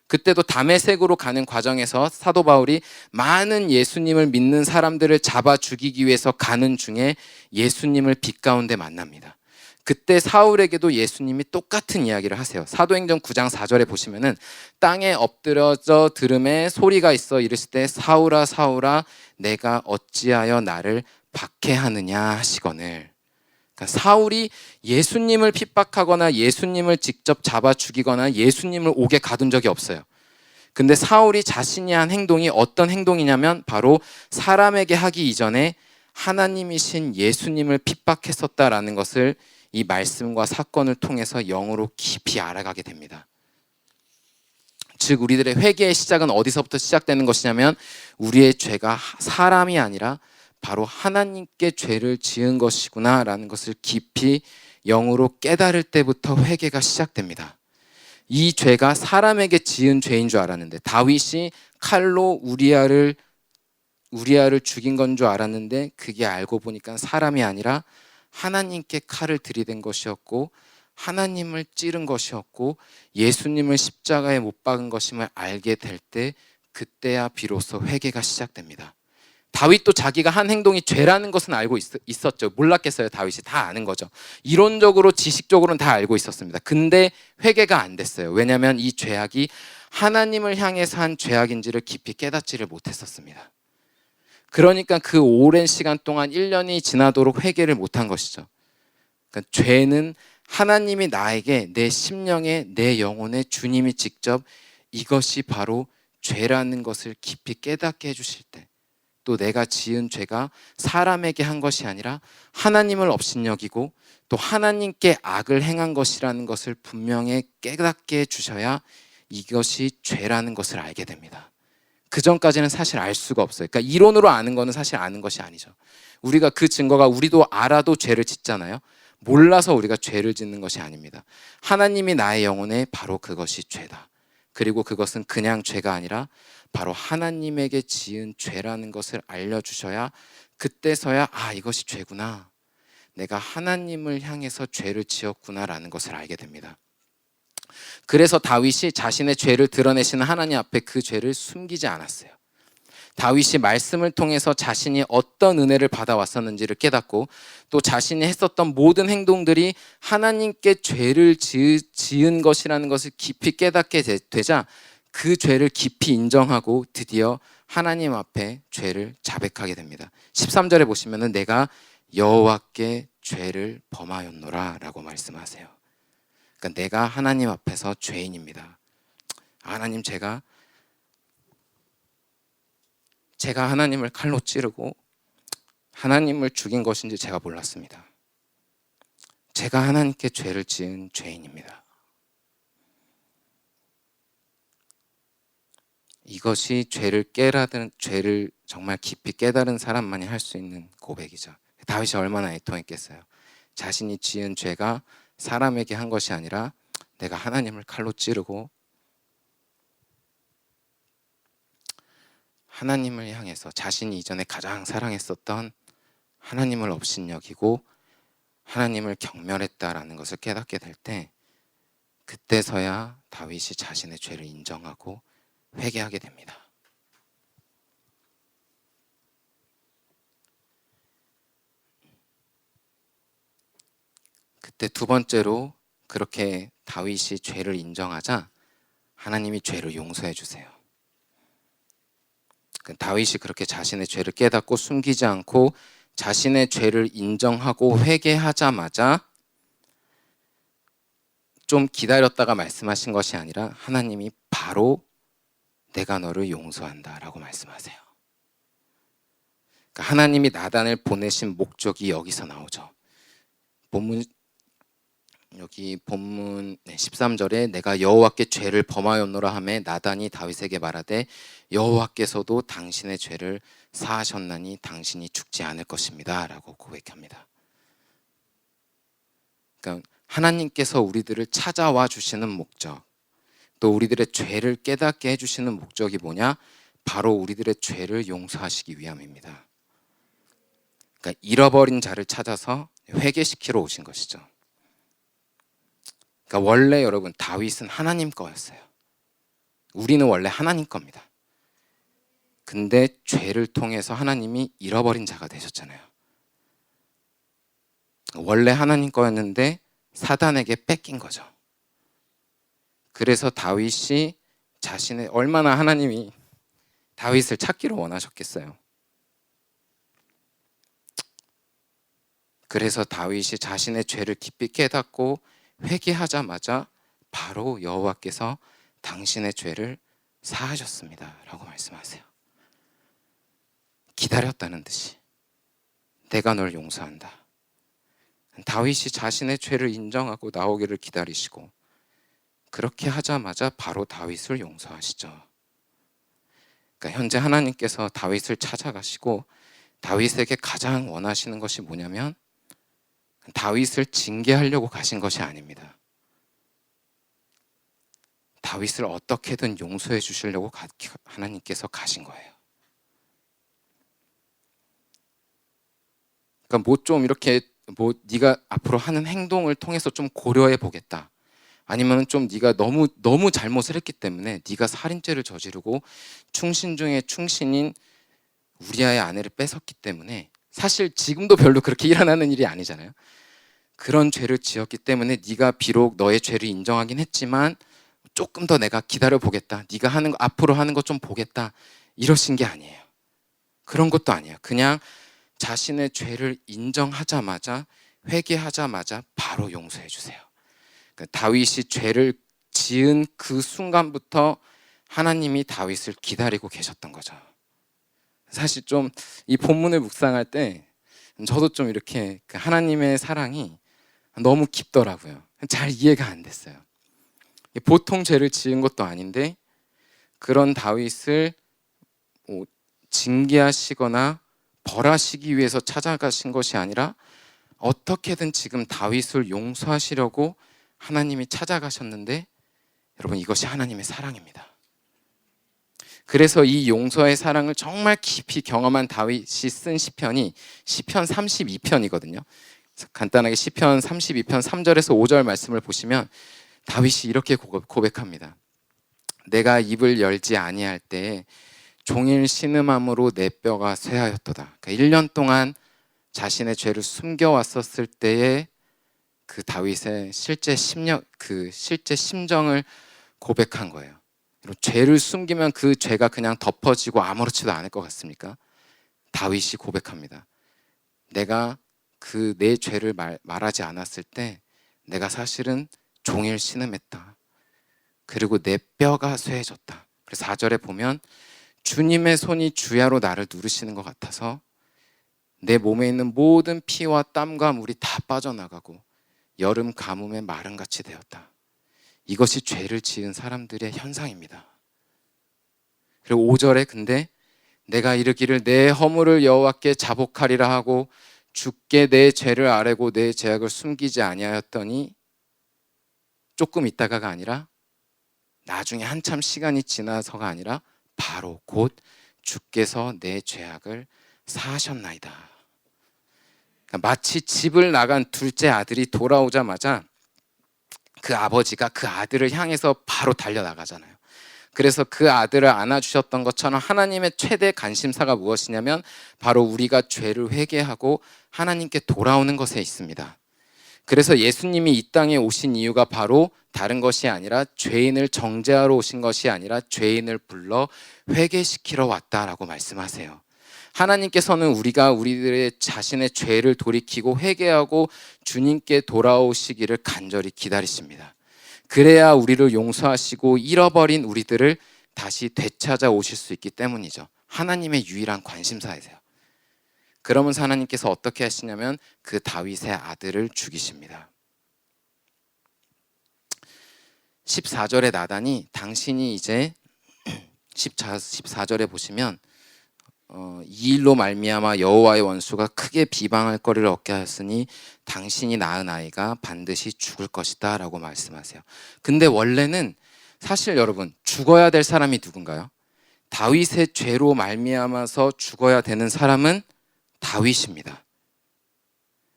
그때도 다메섹으로 가는 과정에서 사도 바울이 많은 예수님을 믿는 사람들을 잡아 죽이기 위해서 가는 중에 예수님을 빛 가운데 만납니다. 그때 사울에게도 예수님이 똑같은 이야기를 하세요. 사도행전 9장 4절에 보시면은 땅에 엎드려져 들음에 소리가 있어 이르실 때 사울아 사울아 내가 어찌하여 나를 박해하느냐 하시거늘. 그러니까 사울이 예수님을 핍박하거나 예수님을 직접 잡아 죽이거나 예수님을 옥에 가둔 적이 없어요. 근데 사울이 자신이 한 행동이 어떤 행동이냐면 바로 사람에게 하기 이전에 하나님이신 예수님을 핍박했었다라는 것을 이 말씀과 사건을 통해서 영으로 깊이 알아가게 됩니다. 즉 우리들의 회개의 시작은 어디서부터 시작되는 것이냐면 우리의 죄가 사람이 아니라 바로 하나님께 죄를 지은 것이구나 라는 것을 깊이 영으로 깨달을 때부터 회개가 시작됩니다. 이 죄가 사람에게 지은 죄인 줄 알았는데, 다윗이 칼로 우리아를 죽인 건 줄 알았는데 그게 알고 보니까 사람이 아니라 하나님께 칼을 들이댄 것이었고 하나님을 찌른 것이었고 예수님을 십자가에 못 박은 것임을 알게 될 때, 그때야 비로소 회개가 시작됩니다. 다윗도 자기가 한 행동이 죄라는 것은 알고 있었죠. 몰랐겠어요. 다윗이 다 아는 거죠. 이론적으로 지식적으로는 다 알고 있었습니다. 근데 회개가 안 됐어요. 왜냐하면 이 죄악이 하나님을 향해서 한 죄악인지를 깊이 깨닫지를 못했었습니다. 그러니까 그 오랜 시간 동안 1년이 지나도록 회개를 못한 것이죠. 그러니까 죄는 하나님이 나에게, 내 심령에, 내 영혼에 주님이 직접 이것이 바로 죄라는 것을 깊이 깨닫게 해주실 때, 또 내가 지은 죄가 사람에게 한 것이 아니라 하나님을 업신여기고 또 하나님께 악을 행한 것이라는 것을 분명히 깨닫게 해주셔야 이것이 죄라는 것을 알게 됩니다. 그 전까지는 사실 알 수가 없어요. 그러니까 이론으로 아는 거는 사실 아는 것이 아니죠. 우리가 그 증거가, 우리도 알아도 죄를 짓잖아요. 몰라서 우리가 죄를 짓는 것이 아닙니다. 하나님이 나의 영혼에 바로 그것이 죄다. 그리고 그것은 그냥 죄가 아니라 바로 하나님에게 지은 죄라는 것을 알려주셔야 그때서야 이것이 죄구나, 내가 하나님을 향해서 죄를 지었구나라는 것을 알게 됩니다. 그래서 다윗이 자신의 죄를 드러내시는 하나님 앞에 그 죄를 숨기지 않았어요. 다윗이 말씀을 통해서 자신이 어떤 은혜를 받아왔었는지를 깨닫고 또 자신이 했었던 모든 행동들이 하나님께 죄를 지은 것이라는 것을 깊이 깨닫게 되자 그 죄를 깊이 인정하고 드디어 하나님 앞에 죄를 자백하게 됩니다. 13절에 보시면은 내가 여호와께 죄를 범하였노라 라고 말씀하세요. 그러니까 내가 하나님 앞에서 죄인입니다. 하나님, 제가 하나님을 칼로 찌르고 하나님을 죽인 것인지 제가 몰랐습니다. 제가 하나님께 죄를 지은 죄인입니다. 이것이 죄를 정말 깊이 깨달은 사람만이 할 수 있는 고백이죠. 다윗이 얼마나 애통했겠어요. 자신이 지은 죄가 사람에게 한 것이 아니라 내가 하나님을 칼로 찌르고 하나님을 향해서 자신이 이전에 가장 사랑했었던 하나님을 업신여기고 하나님을 경멸했다라는 것을 깨닫게 될 때, 그때서야 다윗이 자신의 죄를 인정하고 회개하게 됩니다. 그때 두 번째로 그렇게 다윗이 죄를 인정하자 하나님이 죄를 용서해 주세요. 다윗이 그렇게 자신의 죄를 깨닫고 숨기지 않고 자신의 죄를 인정하고 회개하자마자 좀 기다렸다가 말씀하신 것이 아니라 하나님이 바로 내가 너를 용서한다 라고 말씀하세요. 그러니까 하나님이 나단을 보내신 목적이 여기서 나오죠. 본문 13절에 내가 여호와께 죄를 범하였노라 하매 나단이 다윗에게 말하되 여호와께서도 당신의 죄를 사하셨나니 당신이 죽지 않을 것입니다 라고 고백합니다. 그러니까 하나님께서 우리들을 찾아와 주시는 목적, 또 우리들의 죄를 깨닫게 해주시는 목적이 뭐냐? 바로 우리들의 죄를 용서하시기 위함입니다. 그러니까 잃어버린 자를 찾아서 회개시키러 오신 것이죠. 그러니까 원래 여러분 다윗은 하나님 거였어요. 우리는 원래 하나님 겁니다. 근데 죄를 통해서 하나님이 잃어버린 자가 되셨잖아요. 원래 하나님 거였는데 사단에게 뺏긴 거죠. 그래서 다윗이 자신의 얼마나 하나님이 다윗을 찾기를 원하셨겠어요. 그래서 다윗이 자신의 죄를 깊이 깨닫고 회개하자마자 바로 여호와께서 당신의 죄를 사하셨습니다 라고 말씀하세요. 기다렸다는 듯이 내가 널 용서한다. 다윗이 자신의 죄를 인정하고 나오기를 기다리시고 그렇게 하자마자 바로 다윗을 용서하시죠. 그러니까 현재 하나님께서 다윗을 찾아가시고 다윗에게 가장 원하시는 것이 뭐냐면 다윗을 징계하려고 가신 것이 아닙니다. 다윗을 어떻게든 용서해 주시려고 하나님께서 가신 거예요. 그러니까 네가 앞으로 하는 행동을 통해서 좀 고려해 보겠다. 아니면 좀 네가 너무 잘못을 했기 때문에 네가 살인죄를 저지르고 충신 중에 충신인 우리아의 아내를 뺏었기 때문에 사실 지금도 별로 그렇게 일어나는 일이 아니잖아요. 그런 죄를 지었기 때문에 네가 비록 너의 죄를 인정하긴 했지만 조금 더 내가 기다려 보겠다. 네가 하는 거 앞으로 하는 거 좀 보겠다. 이러신 게 아니에요. 그런 것도 아니에요. 그냥 자신의 죄를 인정하자마자 회개하자마자 바로 용서해 주세요. 그러니까 다윗이 죄를 지은 그 순간부터 하나님이 다윗을 기다리고 계셨던 거죠. 사실 좀 이 본문을 묵상할 때 저도 좀 이렇게 하나님의 사랑이 너무 깊더라고요. 잘 이해가 안 됐어요. 보통 죄를 지은 것도 아닌데 그런 다윗을 징계하시거나 벌하시기 위해서 찾아가신 것이 아니라 어떻게든 지금 다윗을 용서하시려고 하나님이 찾아가셨는데, 여러분 이것이 하나님의 사랑입니다. 그래서 이 용서의 사랑을 정말 깊이 경험한 다윗이 쓴 시편이 시편 32편이거든요. 간단하게 시편 32편 3절에서 5절 말씀을 보시면 다윗이 이렇게 고백합니다. 내가 입을 열지 아니할 때에 종일 신음함으로 내 뼈가 쇠하였도다. 그러니까 1년 동안 자신의 죄를 숨겨왔었을 때의 그 다윗의 실제 심정을 고백한 거예요. 죄를 숨기면 그 죄가 그냥 덮어지고 아무렇지도 않을 것 같습니까? 다윗이 고백합니다. 내가 내 죄를 말하지 않았을 때 내가 사실은 종일 신음했다. 그리고 내 뼈가 쇠해졌다. 그래서 4절에 보면 주님의 손이 주야로 나를 누르시는 것 같아서 내 몸에 있는 모든 피와 땀과 물이 다 빠져나가고 여름 가뭄에 마른같이 되었다. 이것이 죄를 지은 사람들의 현상입니다. 그리고 5절에 근데 내가 이르기를 내 허물을 여호와께 자복하리라 하고 주께 내 죄를 아뢰고 내 죄악을 숨기지 아니하였더니 조금 있다가가 아니라 나중에 한참 시간이 지나서가 아니라 바로 곧 주께서 내 죄악을 사하셨나이다. 그러니까 마치 집을 나간 둘째 아들이 돌아오자마자 그 아버지가 그 아들을 향해서 바로 달려나가잖아요. 그래서 그 아들을 안아주셨던 것처럼 하나님의 최대 관심사가 무엇이냐면 바로 우리가 죄를 회개하고 하나님께 돌아오는 것에 있습니다. 그래서 예수님이 이 땅에 오신 이유가 바로 다른 것이 아니라 죄인을 정죄하러 오신 것이 아니라 죄인을 불러 회개시키러 왔다라고 말씀하세요. 하나님께서는 우리가 우리들의 자신의 죄를 돌이키고 회개하고 주님께 돌아오시기를 간절히 기다리십니다. 그래야 우리를 용서하시고 잃어버린 우리들을 다시 되찾아 오실 수 있기 때문이죠. 하나님의 유일한 관심사이세요. 그러면서 하나님께서 어떻게 하시냐면 그 다윗의 아들을 죽이십니다. 14절에 나단이 당신이 이제 14절에 보시면 이 일로 말미암아 여호와의 원수가 크게 비방할 거리를 얻게 하였으니 당신이 낳은 아이가 반드시 죽을 것이다 라고 말씀하세요. 근데 원래는 사실 여러분 죽어야 될 사람이 누군가요? 다윗의 죄로 말미암아서 죽어야 되는 사람은 다윗입니다.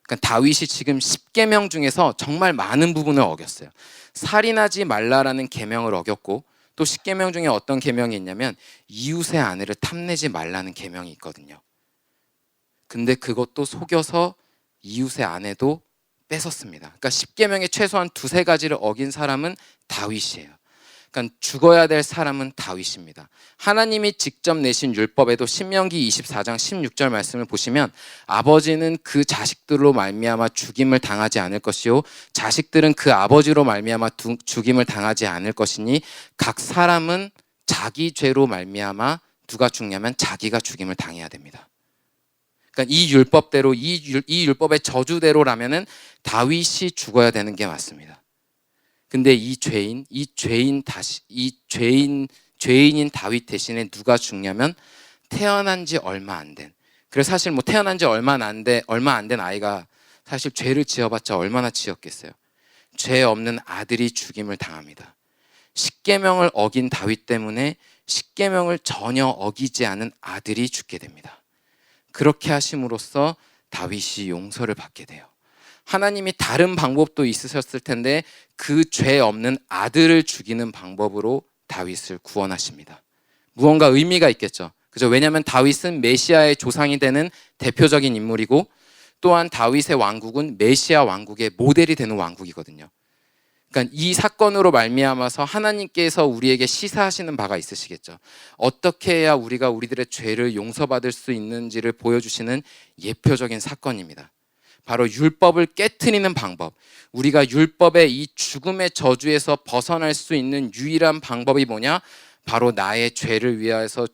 그러니까 다윗이 지금 10계명 중에서 정말 많은 부분을 어겼어요. 살인하지 말라라는 계명을 어겼고 또 10계명 중에 어떤 계명이 있냐면 이웃의 아내를 탐내지 말라는 계명이 있거든요. 근데 그것도 속여서 이웃의 아내도 뺏었습니다. 그러니까 10계명의 최소한 두세 가지를 어긴 사람은 다윗이에요. 그러니까 죽어야 될 사람은 다윗입니다. 하나님이 직접 내신 율법에도 신명기 24장 16절 말씀을 보시면 아버지는 그 자식들로 말미암아 죽임을 당하지 않을 것이요 자식들은 그 아버지로 말미암아 죽임을 당하지 않을 것이니 각 사람은 자기 죄로 말미암아 누가 죽냐면 자기가 죽임을 당해야 됩니다. 그러니까 이 율법대로 이 율법의 저주대로라면은 다윗이 죽어야 되는 게 맞습니다. 근데 죄인인 다윗 대신에 누가 죽냐면 태어난 지 얼마 안 된. 그래서 사실 뭐 태어난 지 얼마 안 된 아이가 사실 죄를 지어봤자 얼마나 지었겠어요. 죄 없는 아들이 죽임을 당합니다. 십계명을 어긴 다윗 때문에 십계명을 전혀 어기지 않은 아들이 죽게 됩니다. 그렇게 하심으로써 다윗이 용서를 받게 돼요. 하나님이 다른 방법도 있으셨을 텐데 그 죄 없는 아들을 죽이는 방법으로 다윗을 구원하십니다. 무언가 의미가 있겠죠. 그죠? 왜냐하면 다윗은 메시아의 조상이 되는 대표적인 인물이고 또한 다윗의 왕국은 메시아 왕국의 모델이 되는 왕국이거든요. 그러니까 이 사건으로 말미암아서 하나님께서 우리에게 시사하시는 바가 있으시겠죠. 어떻게 해야 우리가 우리들의 죄를 용서받을 수 있는지를 보여주시는 예표적인 사건입니다. 바로 율법을 깨트리는 방법. 우리가 율법의 이 죽음의 저주에서 벗어날 수 있는 유일한 방법이 뭐냐? 바로 나의 죄를 위하여서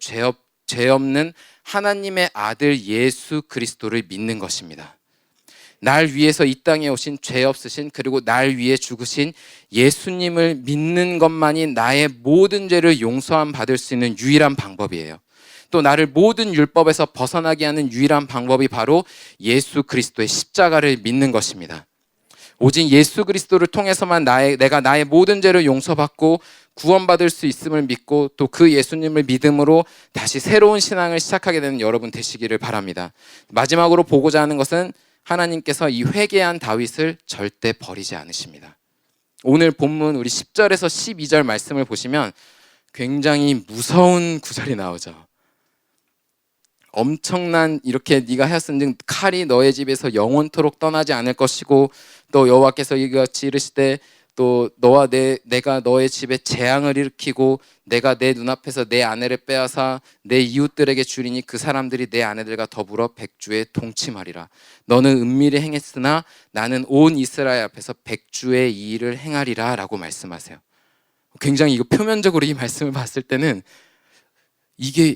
죄 없는 하나님의 아들 예수 그리스도를 믿는 것입니다. 날 위해서 이 땅에 오신 죄 없으신 그리고 날 위해 죽으신 예수님을 믿는 것만이 나의 모든 죄를 용서함 받을 수 있는 유일한 방법이에요. 또 나를 모든 율법에서 벗어나게 하는 유일한 방법이 바로 예수 그리스도의 십자가를 믿는 것입니다. 오직 예수 그리스도를 통해서만 내가 나의 모든 죄를 용서받고 구원받을 수 있음을 믿고 또 그 예수님을 믿음으로 다시 새로운 신앙을 시작하게 되는 여러분 되시기를 바랍니다. 마지막으로 보고자 하는 것은 하나님께서 이 회개한 다윗을 절대 버리지 않으십니다. 오늘 본문 우리 10절에서 12절 말씀을 보시면 굉장히 무서운 구절이 나오죠. 엄청난 이렇게 네가 하였은즉 칼이 너의 집에서 영원토록 떠나지 않을 것이고 또 여호와께서 이같이 이르시되 또 내가 너의 집에 재앙을 일으키고 내가 내 눈앞에서 내 아내를 빼앗아 내 이웃들에게 주리니 그 사람들이 내 아내들과 더불어 백주에 동침하리라. 너는 은밀히 행했으나 나는 온 이스라엘 앞에서 백주의 이 일을 행하리라 라고 말씀하세요. 굉장히 이거 표면적으로 이 말씀을 봤을 때는 이게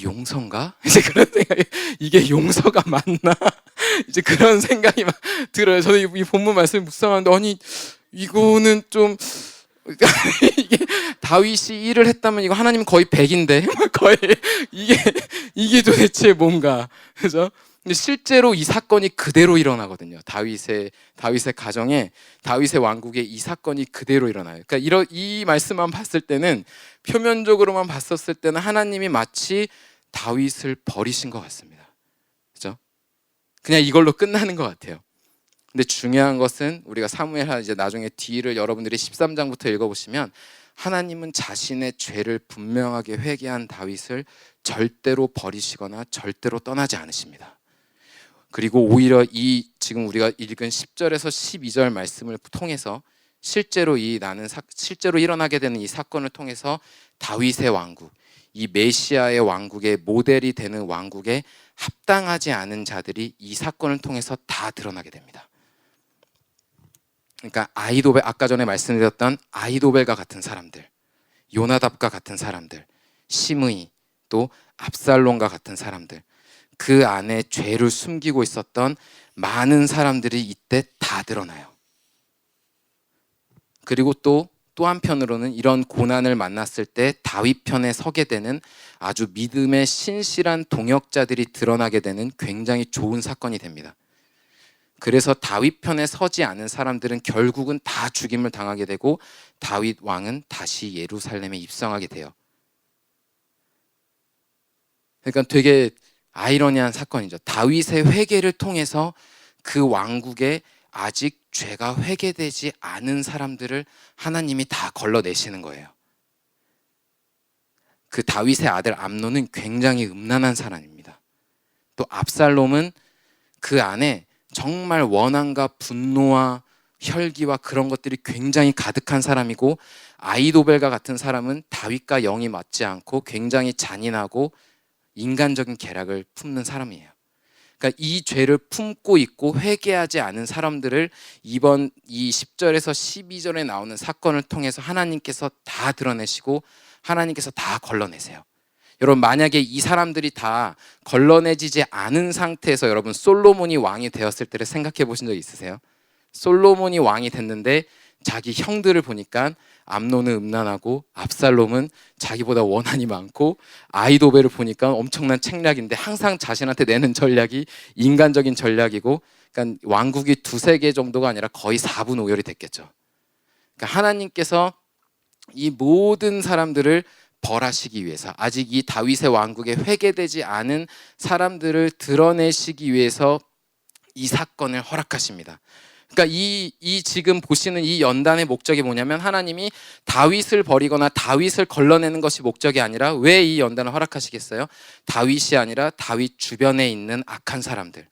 용서인가? 이제 그런 생각이, 이게 용서가 맞나? 이제 그런 생각이 막 들어요. 저는 이 본문 말씀을 묵상하는데, 아니, 이거는 좀, 이게 다윗이 일을 했다면 이거 하나님 거의 100인데, 거의, 이게 도대체 뭔가, 그죠? 근데 실제로 이 사건이 그대로 일어나거든요. 다윗의 가정에, 다윗의 왕국에 이 사건이 그대로 일어나요. 그러니까 이 말씀만 봤을 때는, 표면적으로만 봤었을 때는 하나님이 마치 다윗을 버리신 것 같습니다. 그죠? 그냥 이걸로 끝나는 것 같아요. 근데 중요한 것은, 우리가 사무엘하 이제 나중에 뒤를 여러분들이 13장부터 읽어보시면, 하나님은 자신의 죄를 분명하게 회개한 다윗을 절대로 버리시거나 절대로 떠나지 않으십니다. 그리고 오히려 이 지금 우리가 읽은 10절에서 12절 말씀을 통해서 실제로 실제로 일어나게 되는 이 사건을 통해서 다윗의 왕국, 이 메시아의 왕국의 모델이 되는 왕국에 합당하지 않은 자들이 이 사건을 통해서 다 드러나게 됩니다. 그러니까 아히도벨, 아까 전에 말씀드렸던 아히도벨과 같은 사람들, 요나답과 같은 사람들, 시므이, 또 압살롬과 같은 사람들, 그 안에 죄를 숨기고 있었던 많은 사람들이 이때 다 드러나요. 그리고 또 한편으로는 이런 고난을 만났을 때 다윗 편에 서게 되는 아주 믿음의 신실한 동역자들이 드러나게 되는 굉장히 좋은 사건이 됩니다. 그래서 다윗 편에 서지 않은 사람들은 결국은 다 죽임을 당하게 되고, 다윗 왕은 다시 예루살렘에 입성하게 돼요. 그러니까 되게 아이러니한 사건이죠. 다윗의 회개를 통해서 그 왕국에 아직 죄가 회개되지 않은 사람들을 하나님이 다 걸러내시는 거예요. 그 다윗의 아들 암논은 굉장히 음란한 사람입니다. 또 압살롬은 그 안에 정말 원한과 분노와 혈기와 그런 것들이 굉장히 가득한 사람이고, 아히도벨과 같은 사람은 다윗과 영이 맞지 않고 굉장히 잔인하고 인간적인 계략을 품는 사람이에요. 그러니까 이 죄를 품고 있고 회개하지 않은 사람들을 이번 이 10절에서 12절에 나오는 사건을 통해서 하나님께서 다 드러내시고 하나님께서 다 걸러내세요. 여러분, 만약에 이 사람들이 다 걸러내지지 않은 상태에서 여러분 솔로몬이 왕이 되었을 때를 생각해 보신 적 있으세요? 솔로몬이 왕이 됐는데 자기 형들을 보니까 암논은 음란하고 압살롬은 자기보다 원한이 많고, 아히도벨을 보니까 엄청난 책략인데 항상 자신한테 내는 전략이 인간적인 전략이고, 그러니까 왕국이 두세 개 정도가 아니라 거의 4분 5열이 됐겠죠. 그러니까 하나님께서 이 모든 사람들을 벌하시기 위해서, 아직 이 다윗의 왕국에 회개되지 않은 사람들을 드러내시기 위해서 이 사건을 허락하십니다. 그러니까 이 지금 보시는 이 연단의 목적이 뭐냐면, 하나님이 다윗을 버리거나 다윗을 걸러내는 것이 목적이 아니라, 왜 이 연단을 허락하시겠어요? 다윗이 아니라 다윗 주변에 있는 악한 사람들,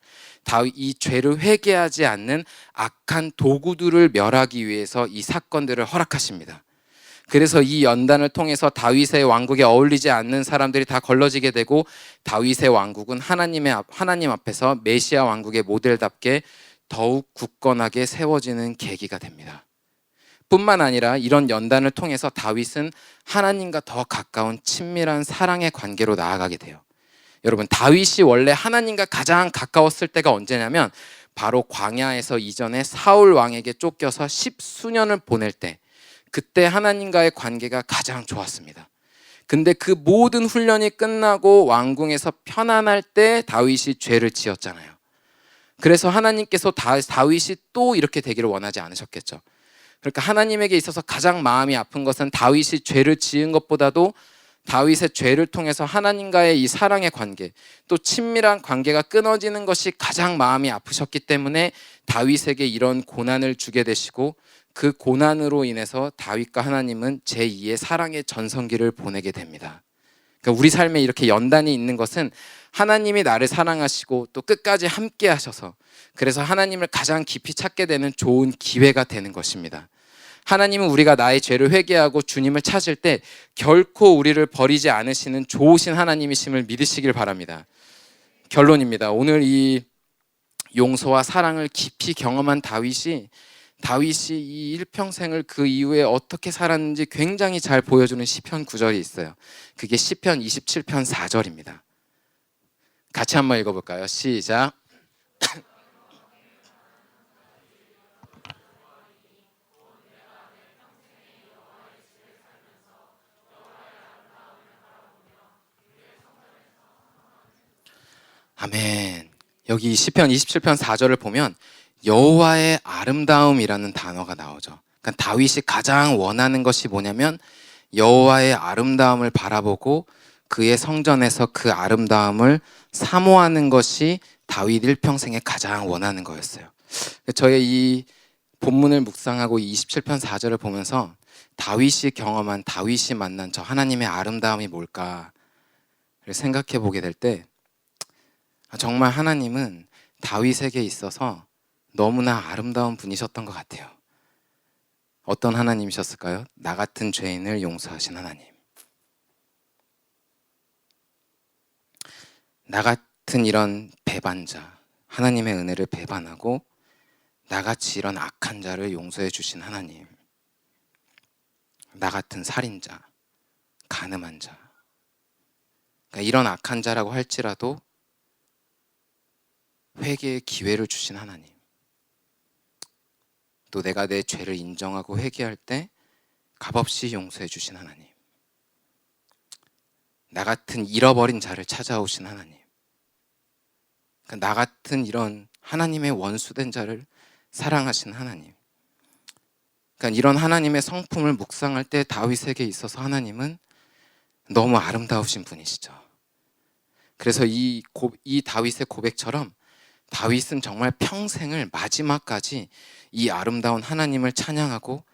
이 죄를 회개하지 않는 악한 도구들을 멸하기 위해서 이 사건들을 허락하십니다. 그래서 이 연단을 통해서 다윗의 왕국에 어울리지 않는 사람들이 다 걸러지게 되고, 다윗의 왕국은 하나님 앞에서 메시아 왕국의 모델답게 더욱 굳건하게 세워지는 계기가 됩니다. 뿐만 아니라 이런 연단을 통해서 다윗은 하나님과 더 가까운 친밀한 사랑의 관계로 나아가게 돼요. 여러분, 다윗이 원래 하나님과 가장 가까웠을 때가 언제냐면, 바로 광야에서 이전에 사울 왕에게 쫓겨서 10수년을 보낼 때, 그때 하나님과의 관계가 가장 좋았습니다. 근데 그 모든 훈련이 끝나고 왕궁에서 편안할 때 다윗이 죄를 지었잖아요. 그래서 하나님께서 다윗이 또 이렇게 되기를 원하지 않으셨겠죠. 그러니까 하나님에게 있어서 가장 마음이 아픈 것은 다윗이 죄를 지은 것보다도 다윗의 죄를 통해서 하나님과의 이 사랑의 관계, 또 친밀한 관계가 끊어지는 것이 가장 마음이 아프셨기 때문에 다윗에게 이런 고난을 주게 되시고, 그 고난으로 인해서 다윗과 하나님은 제2의 사랑의 전성기를 보내게 됩니다. 그러니까 우리 삶에 이렇게 연단이 있는 것은 하나님이 나를 사랑하시고 또 끝까지 함께 하셔서, 그래서 하나님을 가장 깊이 찾게 되는 좋은 기회가 되는 것입니다. 하나님은 우리가 나의 죄를 회개하고 주님을 찾을 때 결코 우리를 버리지 않으시는 좋으신 하나님이심을 믿으시길 바랍니다. 결론입니다. 오늘 이 용서와 사랑을 깊이 경험한 다윗이 이 일평생을 그 이후에 어떻게 살았는지 굉장히 잘 보여주는 시편 9절이 있어요. 그게 시편 27편 4절입니다. 같이 한번 읽어볼까요? 시작. 아멘. 여기 시편 27편 4절을 보면 여호와의 아름다움이라는 단어가 나오죠. 그러니까 다윗이 가장 원하는 것이 뭐냐면 여호와의 아름다움을 바라보고 그의 성전에서 그 아름다움을 사모하는 것이 다윗 일평생에 가장 원하는 거였어요. 저의 이 본문을 묵상하고 27편 4절을 보면서 다윗이 경험한, 다윗이 만난 저 하나님의 아름다움이 뭘까를 생각해 보게 될 때 정말 하나님은 다윗에게 있어서 너무나 아름다운 분이셨던 것 같아요. 어떤 하나님이셨을까요? 나 같은 죄인을 용서하신 하나님. 나 같은 이런 배반자, 하나님의 은혜를 배반하고 나같이 이런 악한 자를 용서해 주신 하나님. 나 같은 살인자, 간음한 자. 그러니까 이런 악한 자라고 할지라도 회개의 기회를 주신 하나님. 또 내가 내 죄를 인정하고 회개할 때 값없이 용서해 주신 하나님. 나 같은 잃어버린 자를 찾아오신 하나님. 그러니까 나 같은 이런 하나님의 원수된 자를 사랑하신 하나님. 그러니까 이런 하나님의 성품을 묵상할 때 다윗에게 있어서 하나님은 너무 아름다우신 분이시죠. 그래서 이 다윗의 고백처럼 다윗은 정말 평생을 마지막까지 이 아름다운 하나님을 찬양하고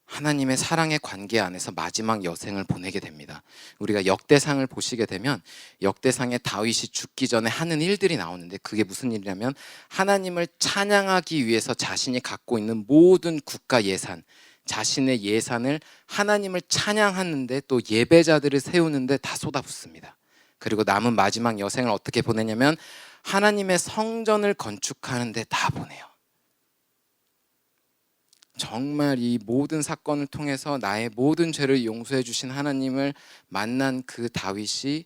하나님의 사랑의 관계 안에서 마지막 여생을 보내게 됩니다. 우리가 역대상을 보시게 되면 역대상에 다윗이 죽기 전에 하는 일들이 나오는데 그게 무슨 일이냐면 하나님을 찬양하기 위해서 자신이 갖고 있는 모든 국가 예산, 자신의 예산을 하나님을 찬양하는데 또 예배자들을 세우는데 다 쏟아붓습니다. 그리고 남은 마지막 여생을 어떻게 보내냐면 하나님의 성전을 건축하는데 다 보내요. 정말 이 모든 사건을 통해서 나의 모든 죄를 용서해 주신 하나님을 만난 그 다윗이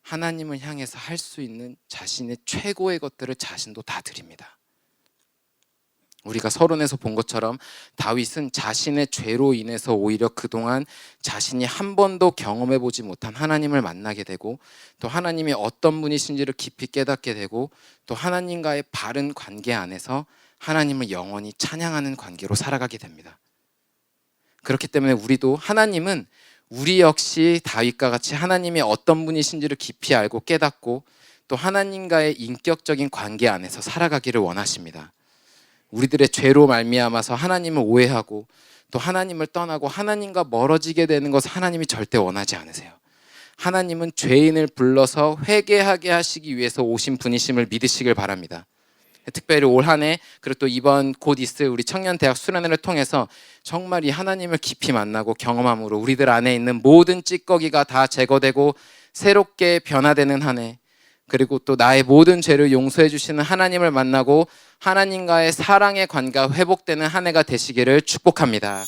하나님을 향해서 할 수 있는 자신의 최고의 것들을 자신도 다 드립니다. 우리가 서론에서 본 것처럼 다윗은 자신의 죄로 인해서 오히려 그동안 자신이 한 번도 경험해 보지 못한 하나님을 만나게 되고 또 하나님이 어떤 분이신지를 깊이 깨닫게 되고 또 하나님과의 바른 관계 안에서 하나님을 영원히 찬양하는 관계로 살아가게 됩니다. 그렇기 때문에 우리도 하나님은 우리 역시 다윗과 같이 하나님이 어떤 분이신지를 깊이 알고 깨닫고 또 하나님과의 인격적인 관계 안에서 살아가기를 원하십니다. 우리들의 죄로 말미암아서 하나님을 오해하고 또 하나님을 떠나고 하나님과 멀어지게 되는 것을 하나님이 절대 원하지 않으세요. 하나님은 죄인을 불러서 회개하게 하시기 위해서 오신 분이심을 믿으시길 바랍니다. 특별히 올 한 해 그리고 또 이번 곧 있을 우리 청년대학 수련회를 통해서 정말 이 하나님을 깊이 만나고 경험함으로 우리들 안에 있는 모든 찌꺼기가 다 제거되고 새롭게 변화되는 한 해, 그리고 또 나의 모든 죄를 용서해 주시는 하나님을 만나고 하나님과의 사랑의 관계가 회복되는 한 해가 되시기를 축복합니다.